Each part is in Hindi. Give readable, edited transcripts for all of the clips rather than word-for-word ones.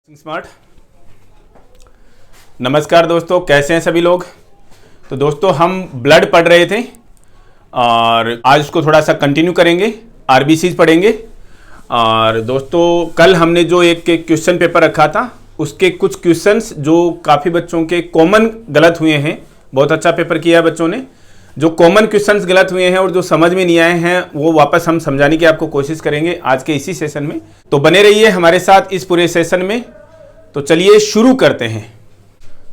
स्मार्ट। नमस्कार दोस्तों, कैसे हैं सभी लोग। तो दोस्तों हम ब्लड पढ़ रहे थे और आज उसको थोड़ा सा कंटिन्यू करेंगे, आरबीसीज पढ़ेंगे। और दोस्तों कल हमने जो एक क्वेश्चन पेपर रखा था उसके कुछ क्वेश्चंस जो काफ़ी बच्चों के कॉमन गलत हुए हैं, बहुत अच्छा पेपर किया बच्चों ने। जो कॉमन क्वेश्चंस गलत हुए हैं और जो समझ में नहीं आए हैं वो वापस हम समझाने की आपको कोशिश करेंगे आज के इसी सेशन में। तो बने रहिए हमारे साथ इस पूरे सेशन में। तो चलिए शुरू करते हैं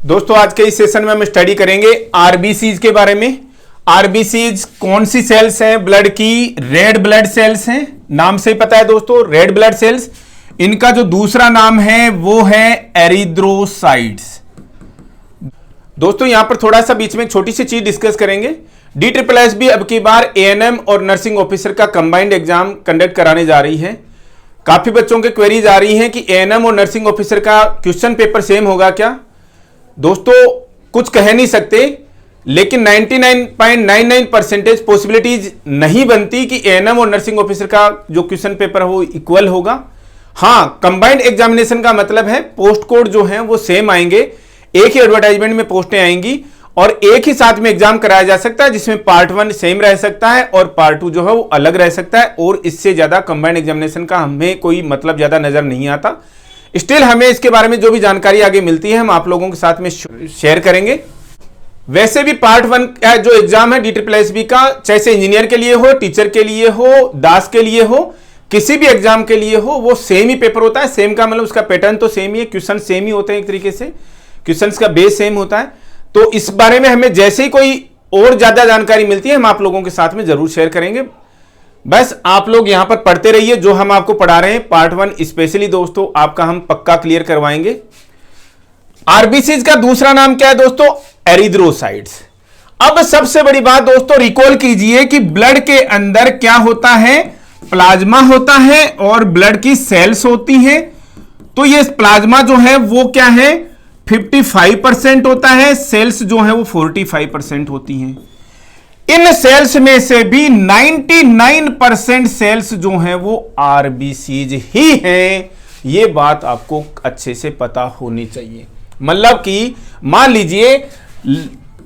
दोस्तों। आज के इस सेशन में हम स्टडी करेंगे आरबीसीज के बारे में। आरबीसीज कौन सी सेल्स हैं ब्लड की? रेड ब्लड सेल्स हैं, नाम से ही पता है दोस्तों, रेड ब्लड सेल्स। इनका जो दूसरा नाम है वो है एरिथ्रोसाइट्स। दोस्तों यहां पर थोड़ा सा बीच में एक छोटी सी चीज डिस्कस करेंगे। DSSB अब की बार ANM और नर्सिंग ऑफिसर का कंबाइंड एग्जाम कंडक्ट कराने जा रही है। काफी बच्चों के क्वेरीज आ रही हैं कि ANM और नर्सिंग ऑफिसर का क्वेश्चन पेपर सेम होगा क्या? दोस्तों कुछ कह नहीं सकते, लेकिन 99.99% पॉसिबिलिटीज नहीं बनती कि ANM और नर्सिंग ऑफिसर का जो क्वेश्चन पेपर है वो इक्वल होगा। हां, कंबाइंड एग्जामिनेशन का मतलब है पोस्ट कोड जो है वो सेम आएंगे, एक ही एडवर्टाइजमेंट में पोस्टें आएंगी और एक ही साथ में एग्जाम कराया जा सकता है, जिसमें पार्ट 1 सेम रह सकता है और पार्ट 2 जो है वो अलग रह सकता है। और इससे ज्यादा कंबाइंड एग्जामिनेशन का हमें कोई मतलब ज्यादा नजर नहीं आता। स्टिल हमें इसके बारे में जो भी जानकारी आगे मिलती है हम आप लोगों के साथ में शेयर करेंगे। वैसे भी पार्ट 1 का जो एग्जाम है DSSB का, चाहे इंजीनियर के लिए हो, टीचर के लिए हो, दास के लिए हो, किसी भी एग्जाम के लिए हो, वो सेम ही पेपर होता है। सेम का मतलब उसका पैटर्न तो सेम ही है, क्वेश्चन सेम ही होते हैं, एक तरीके से क्वेश्चंस का बेस सेम होता है। तो इस बारे में हमें जैसे ही कोई और ज्यादा जानकारी मिलती है हम आप लोगों के साथ में जरूर शेयर करेंगे। बस आप लोग यहां पर पढ़ते रहिए, जो हम आपको पढ़ा रहे हैं पार्ट 1 स्पेशली दोस्तों आपका हम पक्का क्लियर करवाएंगे। आरबीसीज का दूसरा नाम क्या है दोस्तों? एरिथ्रोसाइट्स। अब सबसे बड़ी बात दोस्तों रिकॉल कीजिए कि ब्लड के अंदर क्या होता है? प्लाज्मा होता है और ब्लड की सेल्स होती हैं। तो ये प्लाज्मा जो है वो क्या है? 55% होता है, सेल्स जो है वो 45% होती हैं। इन सेल्स में से भी 99% सेल्स जो हैं वो आरबीसीज ही हैं। ये बात आपको अच्छे से पता होनी चाहिए। मतलब कि मान लीजिए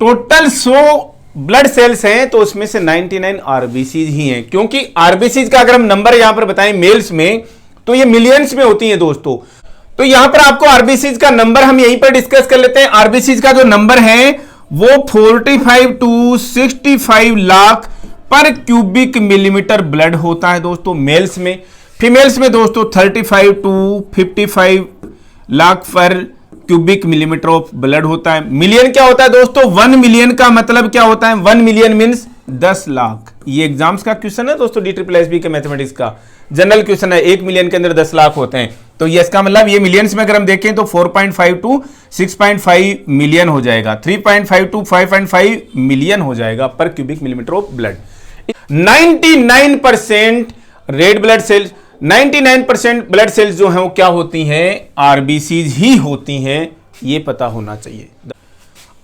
टोटल 100 ब्लड सेल्स हैं तो उसमें से 99 आरबीसीज ही हैं, क्योंकि आरबीसीज का अगर हम नंबर यहां पर बताएं मेल्स में तो ये मिलियंस में होती हैं दोस्तों। तो यहां पर आपको आरबीसीज का नंबर हम यहीं पर डिस्कस कर लेते हैं। आरबीसीज का जो नंबर है वो 45 to 65 लाख पर क्यूबिक मिलीमीटर ब्लड होता है दोस्तों मेल्स में। फीमेल्स में दोस्तों 35 to 55 लाख पर क्यूबिक मिलीमीटर ऑफ ब्लड होता है। मिलियन क्या होता है दोस्तों? 1 मिलियन का मतलब क्या होता है? 1 मिलियन मीन्स 10 लाख। ये एग्जाम्स का क्वेश्चन है दोस्तों, DSSB के मैथमेटिक्स का जनरल क्वेश्चन है। 1 मिलियन के अंदर 10 लाख होते हैं, तो ये इसका मतलब ये मिलियंस में अगर हम देखें तो 4.5 to 6.5 मिलियन हो जाएगा, 3.5 to 5.5 मिलियन हो जाएगा पर cubic millimetre of blood. 99% red blood cells, 99% blood cells जो हैं वो क्या होती हैं? आरबीसीज ही होती हैं, ये पता होना चाहिए।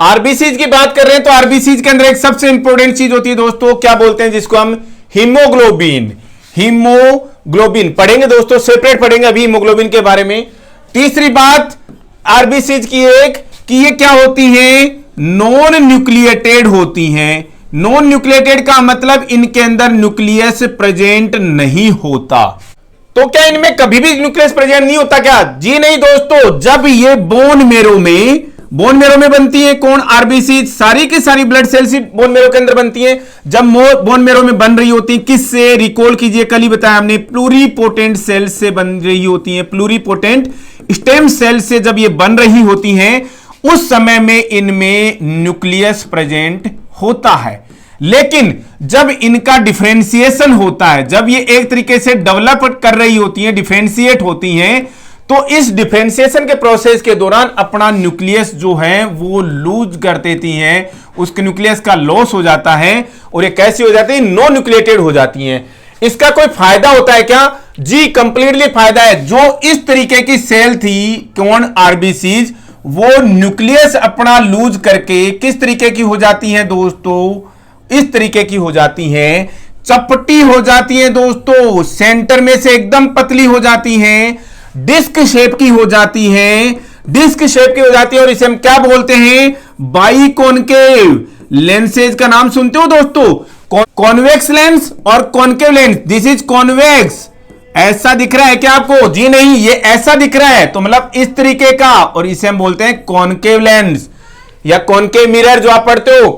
आरबीसीज की बात कर रहे हैं तो आरबीसीज के अंदर एक सबसे इंपॉर्टेंट चीज होती है दोस्तों, क्या बोलते हैं जिसको हम? हीमोग्लोबिन। हीमोग्लोबिन पढ़ेंगे दोस्तों, सेपरेट पढ़ेंगे अभी हीमोग्लोबिन के बारे में। तीसरी बात आरबीसीज की एक कि ये क्या होती हैं? नॉन न्यूक्लिएटेड होती हैं। नॉन न्यूक्लिएटेड का मतलब इनके अंदर न्यूक्लियस प्रेजेंट नहीं होता। तो क्या इनमें कभी भी न्यूक्लियस प्रेजेंट नहीं होता क्या? जी नहीं दोस्तों, जब ये बोन मैरो में बनती है कौन? आरबीसी। सारी की सारी ब्लड सेल्स बोन मैरो के अंदर बनती है। जब बोन मैरो में बन रही होती है किससे? रिकॉल कीजिए, कल ही बताया हमने, प्लूरीपोटेंट सेल्स से बन रही होती है। प्लूरीपोटेंट स्टेम सेल से जब ये बन रही होती हैं उस समय में इनमें न्यूक्लियस प्रेजेंट होता है। लेकिन जब इनका डिफरेंशिएशन होता है, जब ये एक तरीके से डेवलप कर रही होती है, डिफरेंशिएट होती हैं, तो इस डिफरेंशिएशन के प्रोसेस के दौरान अपना न्यूक्लियस जो है वो लूज कर देती हैं, उसके न्यूक्लियस का लॉस हो जाता है और ये कैसी हो जाती है? नॉन न्यूक्लिएटेड हो जाती हैं। इसका कोई फायदा होता है क्या? जी कंप्लीटली फायदा है। जो इस तरीके की सेल थी कौन? आरबीसीज, वो न्यूक्लियस अपना लूज करके किस तरीके की हो जाती है दोस्तों? इस तरीके की हो जाती हैं, चपटी हो जाती हैं दोस्तों, सेंटर में से एकदम पतली हो जाती हैं। डिस्क शेप की हो जाती है, डिस्क शेप की हो जाती है, और इसे हम क्या बोलते हैं? बाइकॉनकेव। लेंसेज का नाम सुनते हो दोस्तों? कॉन्वेक्स लेंस और concave lens. This is convex. ऐसा दिख रहा है क्या आपको? जी नहीं, ये ऐसा दिख रहा है, तो मतलब इस तरीके का, और इसे हम बोलते हैं कॉनकेव लेंस या कॉनकेव मिरर जो आप पढ़ते हो।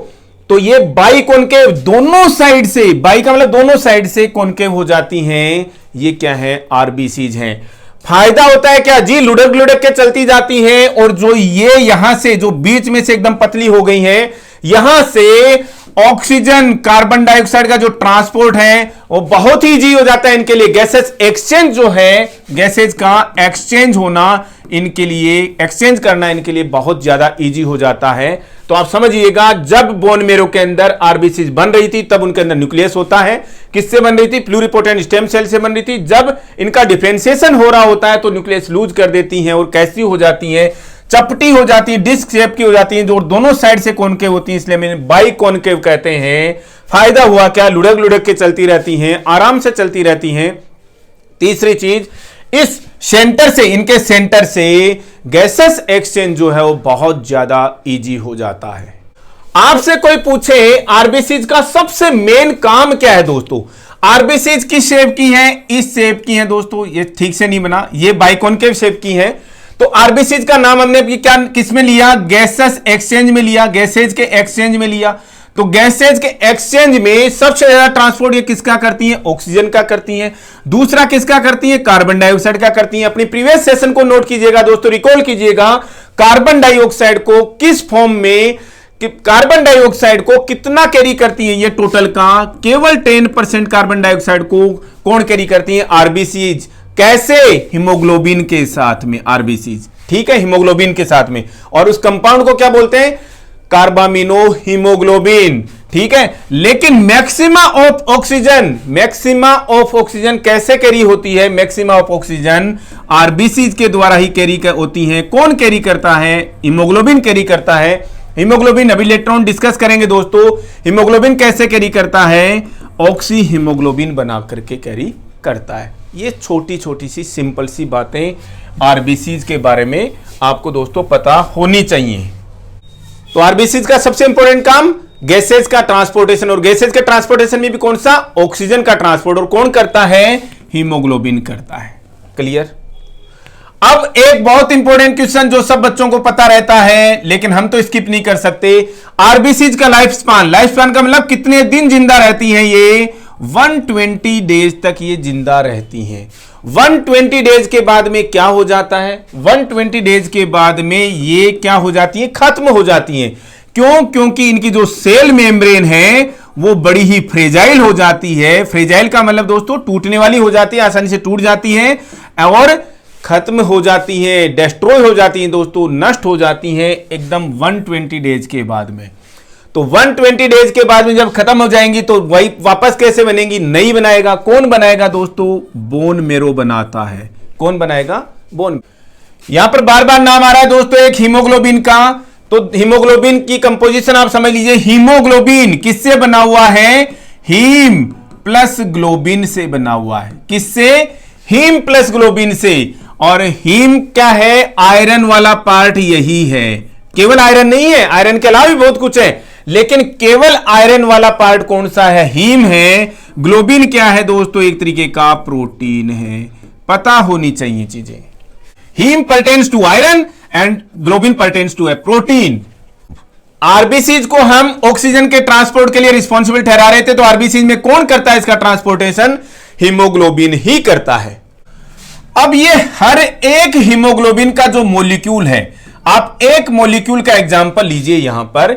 तो ये बाई कॉनकेव, दोनों साइड से, बाई का मतलब दोनों साइड से कॉनकेव हो जाती हैं। ये क्या है? आरबीसीज हैं। फायदा होता है क्या? जी, लुढ़क लुढ़क के चलती जाती हैं, और जो ये यहां से जो बीच में से एकदम पतली हो गई है, यहां से ऑक्सीजन कार्बन डाइऑक्साइड का जो ट्रांसपोर्ट है वो बहुत ही इजी हो जाता है इनके लिए। गैसेस एक्सचेंज जो है, गैसेज का एक्सचेंज होना इनके लिए, एक्सचेंज करना इनके लिए बहुत ज्यादा इजी हो जाता है। तो आप समझिएगा, जब बोन मेरो के अंदर आरबीसी बन रही थी तब उनके अंदर न्यूक्लियस होता है। किससे बन रही थी? प्लूरिपोटेंट स्टेम सेल से बन रही थी। जब इनका डिफरेंशिएशन हो रहा होता है तो न्यूक्लियस लूज कर देती हैं, और कैसी हो जाती है? चपटी हो जाती है, डिस्क शेप की हो जाती है, जो दोनों साइड से कॉनकेव होती है, इसलिए हम बाई कॉनकेव कहते हैं। फायदा हुआ क्या? लुढ़क लुढ़क के चलती रहती हैं, आराम से चलती रहती हैं। तीसरी चीज, इस सेंटर से, इनके सेंटर से गैसेस एक्सचेंज जो है वो बहुत ज्यादा इजी हो जाता है। आपसे कोई पूछे आरबीसीज का सबसे मेन काम क्या है दोस्तों? आरबीसीज किस शेप की है? इस शेप की है दोस्तों। ये ठीक से नहीं बना, ये बाइकॉनकेव शेप की है। तो आरबीसीज का नाम हमने क्या किस में लिया? गैसेस एक्सचेंज में लिया, गैसेज के एक्सचेंज में लिया। तो गैसेज के एक्सचेंज में सबसे ज्यादा ट्रांसपोर्ट ये किसका करती हैं? ऑक्सीजन का करती हैं। दूसरा किसका करती हैं? कार्बन डाइऑक्साइड का करती हैं। अपनी प्रीवियस सेशन को नोट कीजिएगा दोस्तों, रिकॉल कीजिएगा, कार्बन डाइऑक्साइड को किस फॉर्म में, कार्बन डाइऑक्साइड को कितना कैरी करती है? ये टोटल का केवल 10% कार्बन डाइऑक्साइड को कौन कैरी करती है? आरबीसीज। कैसे? हीमोग्लोबिन के साथ में आरबीसीज, ठीक है, हीमोग्लोबिन के साथ में। और उस कंपाउंड को क्या बोलते हैं? कार्बामिनो हीमोग्लोबिन, ठीक है। लेकिन maxima of oxygen, maxima of oxygen कैसे कैरी होती है? मैक्सिमा ऑफ ऑक्सीजन आरबीसीज के द्वारा ही कैरी होती है। कौन कैरी करता है? हीमोग्लोबिन कैरी करता है। हीमोग्लोबिन अभी इलेक्ट्रॉन डिस्कस करेंगे दोस्तों। हीमोग्लोबिन कैसे कैरी करता है? ऑक्सी हीमोग्लोबिन बना करके कैरी करता है। ये छोटी छोटी सी सिंपल सी बातें आरबीसीज के बारे में आपको दोस्तों पता होनी चाहिए। तो आरबीसीज का सबसे इंपॉर्टेंट काम गैसेज का ट्रांसपोर्टेशन, और गैसेज के ट्रांसपोर्टेशन में भी कौन सा? ऑक्सीजन का ट्रांसपोर्ट। और कौन करता है? हीमोग्लोबिन करता है। क्लियर? अब एक बहुत इंपॉर्टेंट क्वेश्चन जो सब बच्चों को पता रहता है, लेकिन हम तो स्किप नहीं कर सकते। आरबीसीज का लाइफ स्पान, लाइफ स्पान का मतलब कितने दिन जिंदा रहती हैं? ये 120 डेज तक ये जिंदा रहती हैं। 120 डेज के बाद में क्या हो जाता है? 120 डेज के बाद में ये क्या हो जाती है? खत्म हो जाती हैं। क्यों? क्योंकि इनकी जो सेल मेम्ब्रेन है वो बड़ी ही फ्रेजाइल हो जाती है। फ्रेजाइल का मतलब दोस्तों टूटने वाली हो जाती है, आसानी से टूट जाती है और खत्म हो जाती है, डिस्ट्रॉय हो जाती हैं दोस्तों, नष्ट हो जाती हैं एकदम 120 डेज के बाद में। तो 120 डेज के बाद में जब खत्म हो जाएंगी तो वही वापस कैसे बनेंगी? नहीं बनाएगा। कौन बनाएगा दोस्तों? बोन मेरो बनाता है। कौन बनाएगा? बोन। यहां पर बार बार नाम आ रहा है दोस्तों एक हीमोग्लोबिन का। तो हीमोग्लोबिन की कंपोजिशन आप समझ लीजिए। हीमोग्लोबिन किससे बना हुआ है? हीम प्लस ग्लोबिन से बना हुआ है। किससे? हीम प्लस ग्लोबिन से। और हीम क्या है? आयरन वाला पार्ट यही है। केवल आयरन नहीं है, आयरन के अलावा भी बहुत कुछ है, लेकिन केवल आयरन वाला पार्ट कौन सा है? हीम है। ग्लोबिन क्या है दोस्तों? एक तरीके का प्रोटीन है। पता होनी चाहिए चीजें। Heme pertains to iron and globin pertains to a protein. RBCs को हम ऑक्सीजन के ट्रांसपोर्ट के लिए रिस्पॉन्सिबल ठहरा रहे थे, तो आरबीसीज में कौन करता है इसका ट्रांसपोर्टेशन? हीमोग्लोबिन ही करता है। अब ये हर एक हीमोग्लोबिन का जो मॉलिक्यूल है, आप एक मॉलिक्यूल का एग्जांपल लीजिए। यहां पर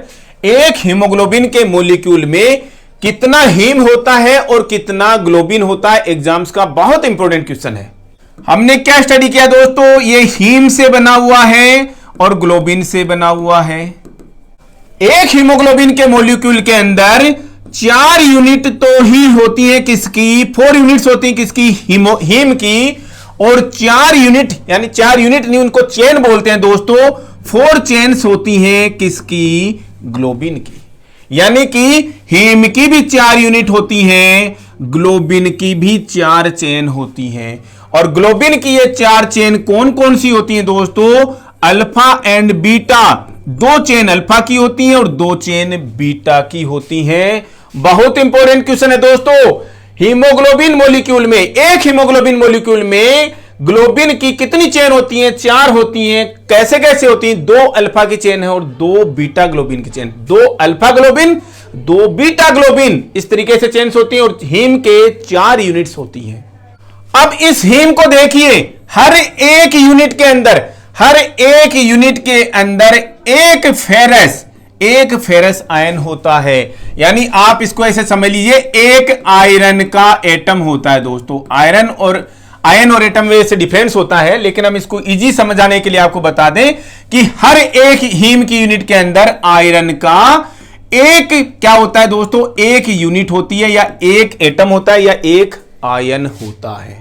एक हीमोग्लोबिन के मॉलिक्यूल में कितना हीम होता है और कितना ग्लोबिन होता है, एग्जाम्स का बहुत इंपॉर्टेंट क्वेश्चन है। हमने क्या स्टडी किया दोस्तों? ये हीम से बना हुआ है और ग्लोबिन से बना हुआ है। एक हीमोग्लोबिन के मॉलिक्यूल के अंदर 4 यूनिट तो ही होती है किसकी? 4 यूनिट्स होती है किसकी? हीम की। और 4 यूनिट, यानी 4 यूनिट नहीं, उनको चेन बोलते हैं दोस्तों। 4 चेन्स होती हैं किसकी? ग्लोबिन की। यानी कि हीम की भी 4 यूनिट होती हैं, ग्लोबिन की भी 4 चेन होती हैं। और ग्लोबिन की ये 4 चेन कौन कौन सी होती हैं दोस्तों? Alpha and beta. 2 chain alpha की होती हैं और 2 चेन बीटा की होती हैं। बहुत इंपॉर्टेंट क्वेश्चन है दोस्तों। हीमोग्लोबिन मॉलिक्यूल में, एक हीमोग्लोबिन मॉलिक्यूल में ग्लोबिन की कितनी चेन होती हैं? 4 होती हैं। कैसे कैसे होती हैं? 2 अल्फा की चेन है और 2 बीटा ग्लोबिन की chain. 2 alpha globin, 2 beta globin, इस तरीके से चेन्स होती हैं और हीम के 4 यूनिट्स होती हैं। अब इस हीम को देखिए, हर एक यूनिट के अंदर, हर एक यूनिट के अंदर एक फेरस आयन होता है। यानी आप इसको ऐसे समझ लीजिए, एक आयरन का एटम होता है दोस्तों। आयरन और एटम में से डिफरेंस होता है, लेकिन हम इसको इजी समझाने के लिए आपको बता दें कि हर एक हीम की यूनिट के अंदर आयरन का एक क्या होता है दोस्तों? एक यूनिट होती है, या एक एटम होता है, या एक आयन होता है।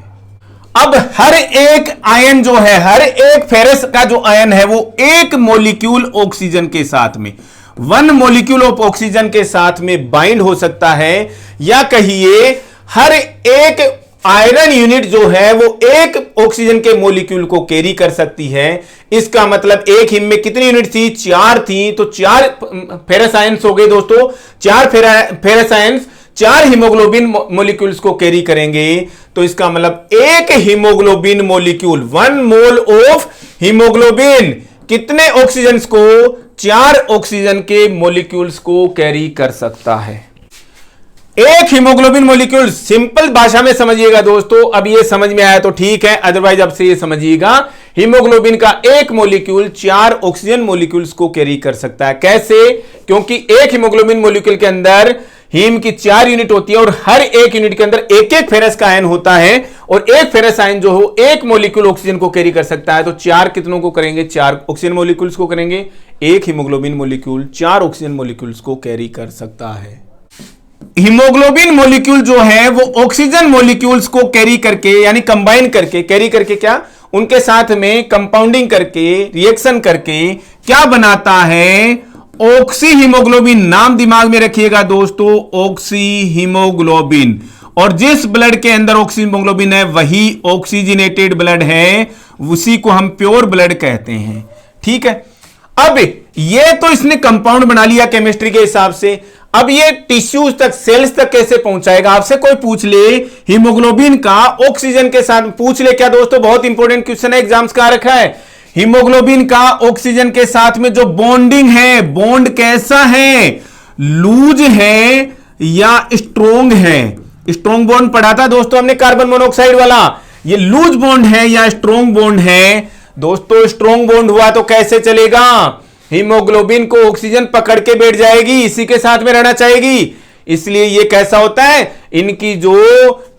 अब हर एक आयन जो है, हर एक फेरस का जो आयन है, वो एक मॉलिक्यूल ऑक्सीजन के साथ में, 1 मॉलिक्यूल ऑफ ऑक्सीजन के साथ में बाइंड हो सकता है, या कहिए हर एक आयरन यूनिट जो है वो एक ऑक्सीजन के मॉलिक्यूल को कैरी कर सकती है। इसका मतलब एक हिम में कितनी यूनिट थी? 4 थी। तो 4 फेरस आयंस हो गए दोस्तों। 4 फेरस आयंस 4 हीमोग्लोबिन मॉलिक्यूल्स को कैरी करेंगे। तो इसका मतलब एक haemoglobin molecule, 1 mole of haemoglobin कितने ऑक्सीजन को? 4 ऑक्सीजन के मॉलिक्यूल्स को कैरी कर सकता है। एक हीमोग्लोबिन मॉलिक्यूल, सिंपल भाषा में समझिएगा दोस्तों। अब ये समझ में आया तो ठीक है, अदरवाइज अब से ये समझिएगा, हीमोग्लोबिन का एक मॉलिक्यूल 4 ऑक्सीजन मॉलिक्यूल्स को कैरी कर सकता है। कैसे? क्योंकि एक हीमोग्लोबिन मॉलिक्यूल के अंदर हीम की 4 यूनिट होती है और हर एक यूनिट के अंदर एक एक फेरस का आयन होता है, और एक फेरस आयन जो हो एक मॉलिक्यूल ऑक्सीजन को कैरी कर सकता है। तो 4 कितनों को करेंगे? 4 ऑक्सीजन मॉलिक्यूल्स को करेंगे। एक हीमोग्लोबिन मॉलिक्यूल 4 ऑक्सीजन मॉलिक्यूल्स को कैरी कर सकता है। हीमोग्लोबिन मॉलिक्यूल जो है वो ऑक्सीजन मॉलिक्यूल्स को कैरी करके, यानी कंबाइन करके, कैरी करके क्या, उनके साथ में कंपाउंडिंग करके, रिएक्शन करके क्या बनाता है? Oxy haemoglobin. नाम दिमाग में रखिएगा दोस्तों, ऑक्सी हीमोग्लोबिन। और जिस ब्लड के अंदर ऑक्सी हीमोग्लोबिन है वही ऑक्सीजनेटेड ब्लड है, उसी को हम प्योर ब्लड कहते हैं। ठीक है। अब ये तो इसने कंपाउंड बना लिया केमिस्ट्री के हिसाब से। अब ये टिश्यूज तक, सेल्स तक कैसे पहुंचाएगा? आपसे कोई पूछ ले हीमोग्लोबिन का ऑक्सीजन के साथ, पूछ ले क्या दोस्तों? बहुत इंपॉर्टेंट क्वेश्चन है, एग्जाम्स का रखा है। हीमोग्लोबिन का ऑक्सीजन के साथ में जो बॉन्डिंग है, बॉन्ड कैसा है? लूज है या स्ट्रोंग है? स्ट्रोंग बॉन्ड पढ़ा था दोस्तों हमने, कार्बन मोनोऑक्साइड वाला। ये लूज बॉन्ड है या स्ट्रोंग बॉन्ड है? दोस्तों स्ट्रोंग बॉन्ड हुआ तो कैसे चलेगा? हीमोग्लोबिन को ऑक्सीजन पकड़ के बैठ जाएगी, इसी के साथ में रहना चाहेगी। इसलिए ये कैसा होता है? इनकी जो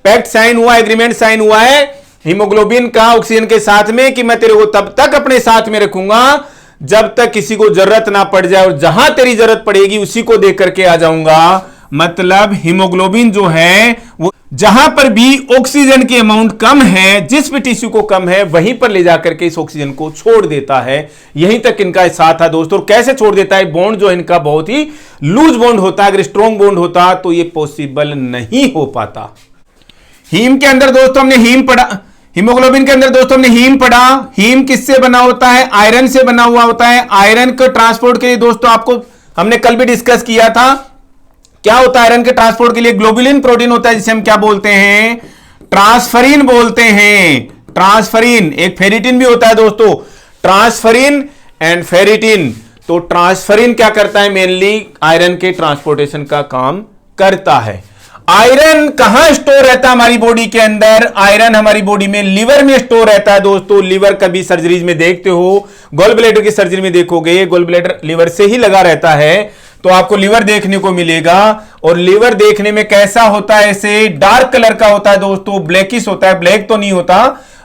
पैक्ट साइन हुआ, एग्रीमेंट साइन हुआ है हीमोग्लोबिन का ऑक्सीजन के साथ में, कि मैं तेरे को तब तक अपने साथ में रखूंगा जब तक किसी को जरूरत ना पड़ जाए, और जहां तेरी जरूरत पड़ेगी उसी को देख करके आ जाऊंगा। मतलब हीमोग्लोबिन जो है वो जहां पर भी ऑक्सीजन की अमाउंट कम है, जिस भी टिश्यू को कम है, वहीं पर ले जाकर के इस ऑक्सीजन को छोड़ देता है। यहीं तक इनका साथ था दोस्तों। कैसे छोड़ देता है? बॉन्ड जो इनका बहुत ही लूज बॉन्ड होता है। अगर स्ट्रॉन्ग बॉन्ड होता तो ये पॉसिबल नहीं हो पाता। हीम के अंदर दोस्तों हमने हीम पढ़ा, हीमोग्लोबिन के अंदर दोस्तों हमने हीम पढ़ा। हीम किससे बना होता है? आयरन से बना हुआ होता है। आयरन को ट्रांसपोर्ट के लिए दोस्तों आपको हमने कल भी डिस्कस किया था, क्या होता है आयरन के ट्रांसपोर्ट के लिए? ग्लोबुलिन प्रोटीन होता है, जिसे हम क्या बोलते हैं? ट्रांसफरिन बोलते हैं। ट्रांसफरिन, एक फेरिटिन भी होता है दोस्तों, ट्रांसफरिन एंड फेरिटिन। तो ट्रांसफरिन क्या करता है? मेनली आयरन के ट्रांसपोर्टेशन का काम करता है। आयरन कहां स्टोर रहता है हमारी बॉडी के अंदर? आयरन हमारी बॉडी में लिवर में स्टोर रहता है दोस्तों। लिवर कभी सर्जरीज में देखते हो, गॉल ब्लैडर की सर्जरी में देखोगे, गॉल ब्लैडर लिवर से ही लगा रहता है, तो आपको लिवर देखने को मिलेगा। और लिवर देखने में कैसा होता है? ऐसे डार्क कलर का होता है दोस्तों, ब्लैकिश होता है। ब्लैक तो नहीं होता,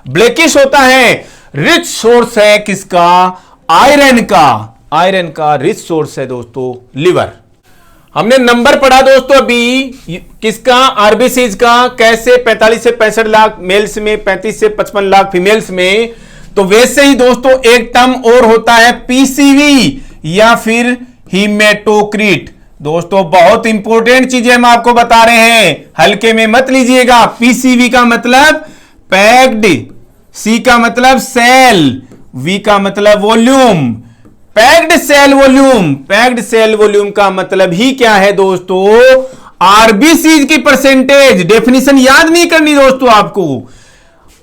ब्लैकिश होता है। रिच सोर्स है किसका? आयरन का। आयरन का रिच सोर्स है दोस्तों लिवर। हमने नंबर पढ़ा दोस्तों अभी किसका? आरबीसीज का। कैसे? 45 से 65 लाख मेल्स में, 35 से 55 लाख फीमेल्स में। तो वैसे ही दोस्तों एक टर्म और होता है पीसीवी या फिर हीमेटोक्रिट। दोस्तों बहुत इंपॉर्टेंट चीजें हम आपको बता रहे हैं, हल्के में मत लीजिएगा। पीसीवी का मतलब पैक्ड, सी का मतलब सेल, वी का मतलब volume. Packed cell volume, packed cell volume का मतलब ही क्या है दोस्तों? आरबीसी की परसेंटेज। डेफिनेशन याद नहीं करनी दोस्तों आपको।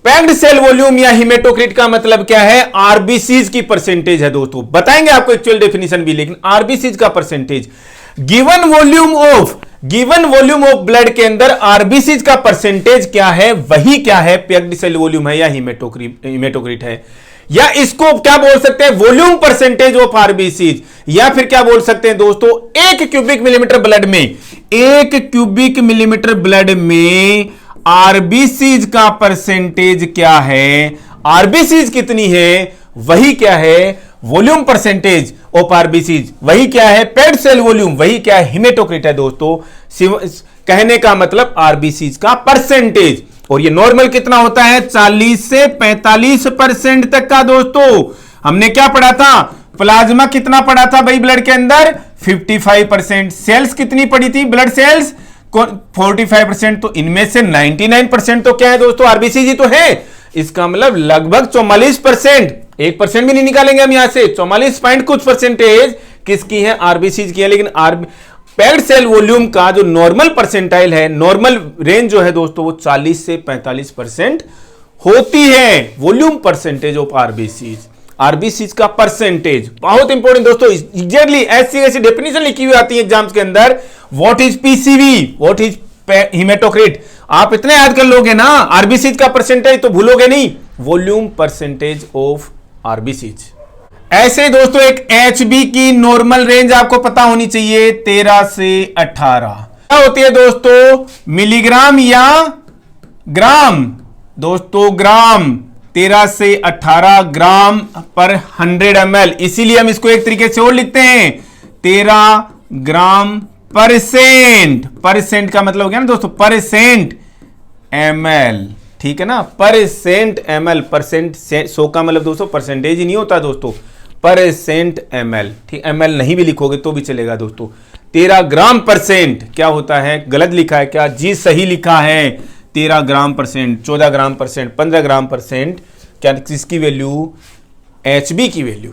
पैक्ड सेल वॉल्यूम या हिमेटोक्रिट का मतलब क्या है? आरबीसीज की परसेंटेज है दोस्तों। बताएंगे आपको एक्चुअल डेफिनेशन भी, लेकिन आरबीसीज का percentage. Given volume of blood के अंदर आरबीसीज का परसेंटेज क्या है? वही क्या है? पैक्ड सेल वॉल्यूम है या हिमेटोक्रिट है, या इसको क्या बोल सकते हैं? वॉल्यूम परसेंटेज ऑफ आरबीसीज, या फिर क्या बोल सकते हैं दोस्तों? 1 क्यूबिक मिलीमीटर ब्लड में, 1 क्यूबिक मिलीमीटर ब्लड में आरबीसीज का परसेंटेज क्या है? आरबीसीज कितनी है वही क्या है? Volume percentage of RBCs. वही क्या है? Packed cell volume. वही क्या है? हिमेटोक्रिट है दोस्तों। कहने का मतलब आरबीसीज का परसेंटेज। और ये नॉर्मल कितना होता है? 40 से 45% तक का दोस्तों। हमने क्या पढ़ा था? प्लाज्मा कितना पढ़ा था भाई ब्लड के अंदर? 55%। सेल्स कितनी पड़ी थी? Blood cells 45%। तो इनमें से 99% तो क्या है दोस्तों? आरबीसी जी तो है। इसका मतलब लगभग 44%, 1% भी नहीं निकालेंगे हम यहां से। 44 पॉइंट कुछ परसेंटेज किसकी है? आरबीसी की है। लेकिन पैक्ड सेल वॉल्यूम का जो नॉर्मल परसेंटाइल है, नॉर्मल रेंज जो है दोस्तों, वो 40 से 45% होती है। Volume percentage of RBCs, RBCs का परसेंटेज। बहुत इंपॉर्टेंट दोस्तों। एग्जैक्टली ऐसी डेफिनेशन लिखी हुई आती है एग्जाम्स के अंदर। What is PCV, what is hematocrit, आप इतने याद कर लोगे ना आरबीसीज का परसेंटेज, तो भूलोगे नहीं। Volume percentage of RBCs. ऐसे दोस्तों एक एचबी की नॉर्मल रेंज आपको पता होनी चाहिए, 13 से 18। क्या होती है दोस्तों? मिलीग्राम या ग्राम? दोस्तों ग्राम। 13 से 18 ग्राम पर 100 ml। इसीलिए हम इसको एक तरीके से और लिखते हैं, 13 ग्राम परसेंट। परसेंट का मतलब हो गया ना दोस्तों, परसेंट ml। ठीक है ना, परसेंट ml। परसेंट 100 का मतलब दोस्तों परसेंटेज ही नहीं होता दोस्तों, परसेंट ml। ठीक, ml नहीं भी लिखोगे तो भी चलेगा दोस्तों। 13 ग्राम परसेंट क्या होता है? गलत लिखा है क्या? जी सही लिखा है। 13 ग्राम परसेंट, 14 ग्राम परसेंट, 15 ग्राम परसेंट, क्या किसकी वैल्यू? एचबी की वैल्यू।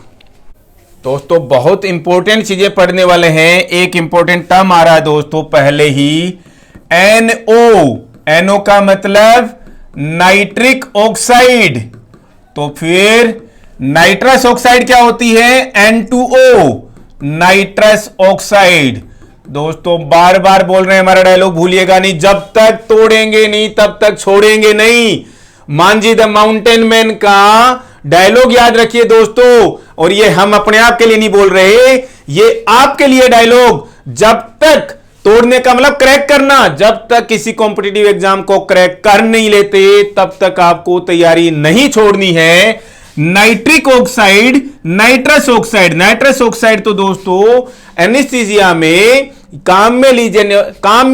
दोस्तों बहुत इंपॉर्टेंट चीजें पढ़ने वाले हैं। एक इंपॉर्टेंट टर्म आ रहा है दोस्तों पहले ही, NO। NO का मतलब नाइट्रिक ऑक्साइड। तो फिर नाइट्रस ऑक्साइड क्या होती है? N2O, nitrous oxide. दोस्तों बार बार बोल रहे हैं, हमारा डायलॉग भूलिएगा नहीं, जब तक तोड़ेंगे नहीं तब तक छोड़ेंगे नहीं। मांझी द माउंटेन मैन का डायलॉग याद रखिए दोस्तों। और ये हम अपने आप के लिए नहीं बोल रहे, ये आपके लिए डायलॉग। जब तक तोड़ने का मतलब क्रैक करना, जब तक किसी कॉम्पिटिटिव एग्जाम को क्रैक कर नहीं लेते तब तक आपको तैयारी नहीं छोड़नी है। Nitric oxide, nitrous oxide. Nitrous oxide तो दोस्तों एनेस्थीसिया में काम में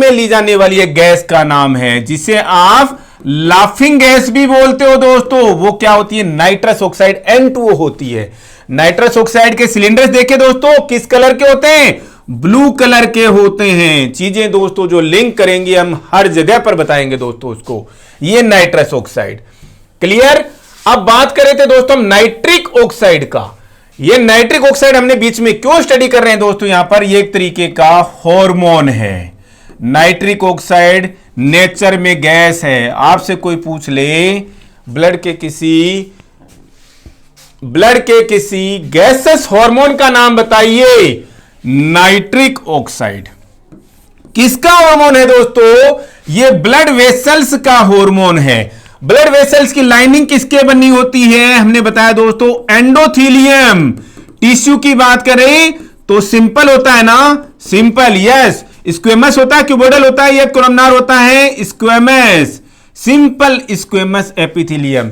ली जाने वाली एक गैस का नाम है, जिसे आप लाफिंग गैस भी बोलते हो दोस्तों। वो क्या होती है? नाइट्रस ऑक्साइड, N2O होती है। नाइट्रस ऑक्साइड के सिलेंडर्स देखे दोस्तों, किस कलर के होते हैं? ब्लू कलर के होते हैं। चीजें दोस्तों जो लिंक करेंगे हम हर जगह पर बताएंगे दोस्तों उसको। ये नाइट्रस ऑक्साइड, क्लियर। अब बात करें थे दोस्तों हम नाइट्रिक ऑक्साइड का। ये नाइट्रिक ऑक्साइड हमने बीच में क्यों स्टडी कर रहे हैं दोस्तों? यहां पर ये एक तरीके का हार्मोन है। नाइट्रिक ऑक्साइड नेचर में गैस है। आपसे कोई पूछ ले ब्लड के किसी गैसेस हार्मोन का नाम बताइए, नाइट्रिक ऑक्साइड। किसका हार्मोन है दोस्तों? ये ब्लड वेसल्स का हार्मोन है। ब्लड वेसल्स की लाइनिंग किसके बनी होती है? हमने बताया दोस्तों एंडोथीलियम। टिश्यू की बात करें तो सिंपल होता है ना, सिंपल, यस। स्क्वेमस होता है, क्यूबोइडल होता है, या कोलमनार होता है? Squamous, simple squamous epithelium.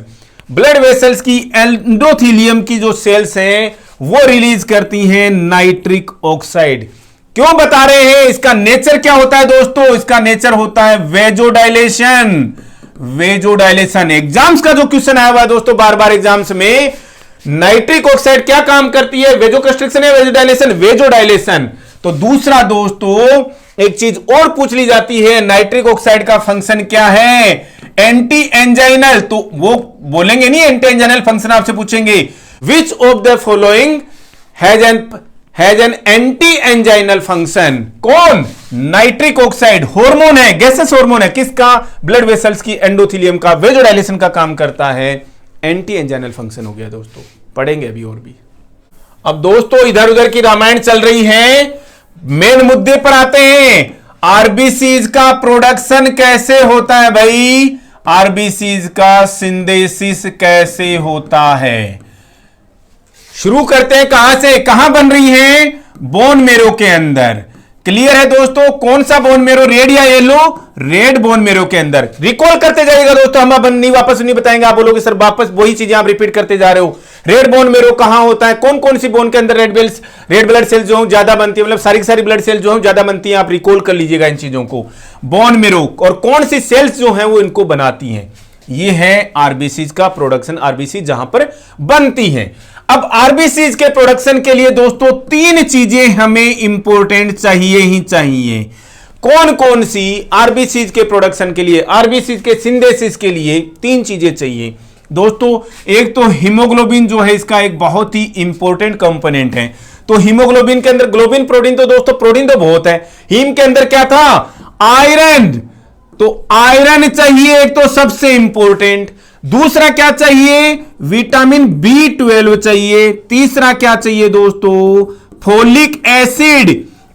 Blood vessels की एंडोथीलियम की जो सेल्स हैं वो रिलीज करती हैं नाइट्रिक ऑक्साइड। क्यों बता रहे हैं? इसका नेचर क्या होता है दोस्तों? इसका नेचर होता है वेजोडाइलेशन। वेजोडाइलेशन एग्जाम्स का जो क्वेश्चन आया हुआ है दोस्तों बार बार एग्जाम्स में, नाइट्रिक ऑक्साइड क्या काम करती है? वेजोकंस्ट्रिक्शन या वेजोडाइलेशन? वेजोडाइलेशन। तो दूसरा दोस्तों एक चीज और पूछ ली जाती है, नाइट्रिक ऑक्साइड का फंक्शन क्या है? एंटी एंजाइनल, तो वो बोलेंगे नहीं एंटी एंजाइनल फंक्शन, आपसे पूछेंगे which of the following has an anti anginal function. कौन? नाइट्रिक ऑक्साइड हार्मोन है, गैसेस हार्मोन है, किसका? ब्लड वेसल्स की, एंडोथेलियम का, वेजोडाइलेशन का काम करता है, एंटी एंजाइनल फंक्शन हो गया दोस्तों। पढ़ेंगे अभी और भी। अब दोस्तों इधर उधर की रामायण चल रही है, मेन मुद्दे पर आते हैं। आरबीसीज का प्रोडक्शन कैसे होता है भाई? आरबीसीज का सिंथेसिस कैसे होता है? शुरू करते हैं कहां से? कहां बन रही है? बोन मेरो के अंदर। क्लियर है दोस्तों? कौन सा बोन मेरो, रेड या येलो? रेड बोन मेरो के अंदर। रिकॉल करते जाइएगा दोस्तों, हम अब नहीं वापस नहीं बताएंगे, आप बोलोगे सर वापस वही चीजें आप रिपीट करते जा रहे हो। रेड बोन मेरो कहां होता है? कौन कौन सी बोन के अंदर रेड ब्लड सेल जो ज्यादा बनती है, मतलब सारी की सारी ब्लड सेल जो है ज्यादा बनती है, आप रिकॉल कर लीजिएगा इन चीजों को। बोन मेरो और कौन सी सेल्स जो है वो इनको बनाती हैं, ये है आरबीसीज का प्रोडक्शन, आरबीसी जहां पर बनती है। अब आरबीसीज के प्रोडक्शन के लिए दोस्तों तीन चीजें हमें इंपॉर्टेंट चाहिए ही चाहिए। कौन कौन सी? आरबीसीज के प्रोडक्शन के लिए, आरबीसीज के सिंथेसिस के लिए तीन चीजें चाहिए दोस्तों। एक तो हीमोग्लोबिन जो है इसका एक बहुत ही इंपॉर्टेंट कंपोनेंट है। तो हीमोग्लोबिन के अंदर ग्लोबिन प्रोटीन, तो दोस्तों प्रोटीन तो बहुत है, हीम के अंदर क्या था? आयरन। तो आयरन चाहिए एक तो सबसे इंपॉर्टेंट। दूसरा क्या चाहिए? विटामिन B12 चाहिए। तीसरा क्या चाहिए दोस्तों? Folic acid.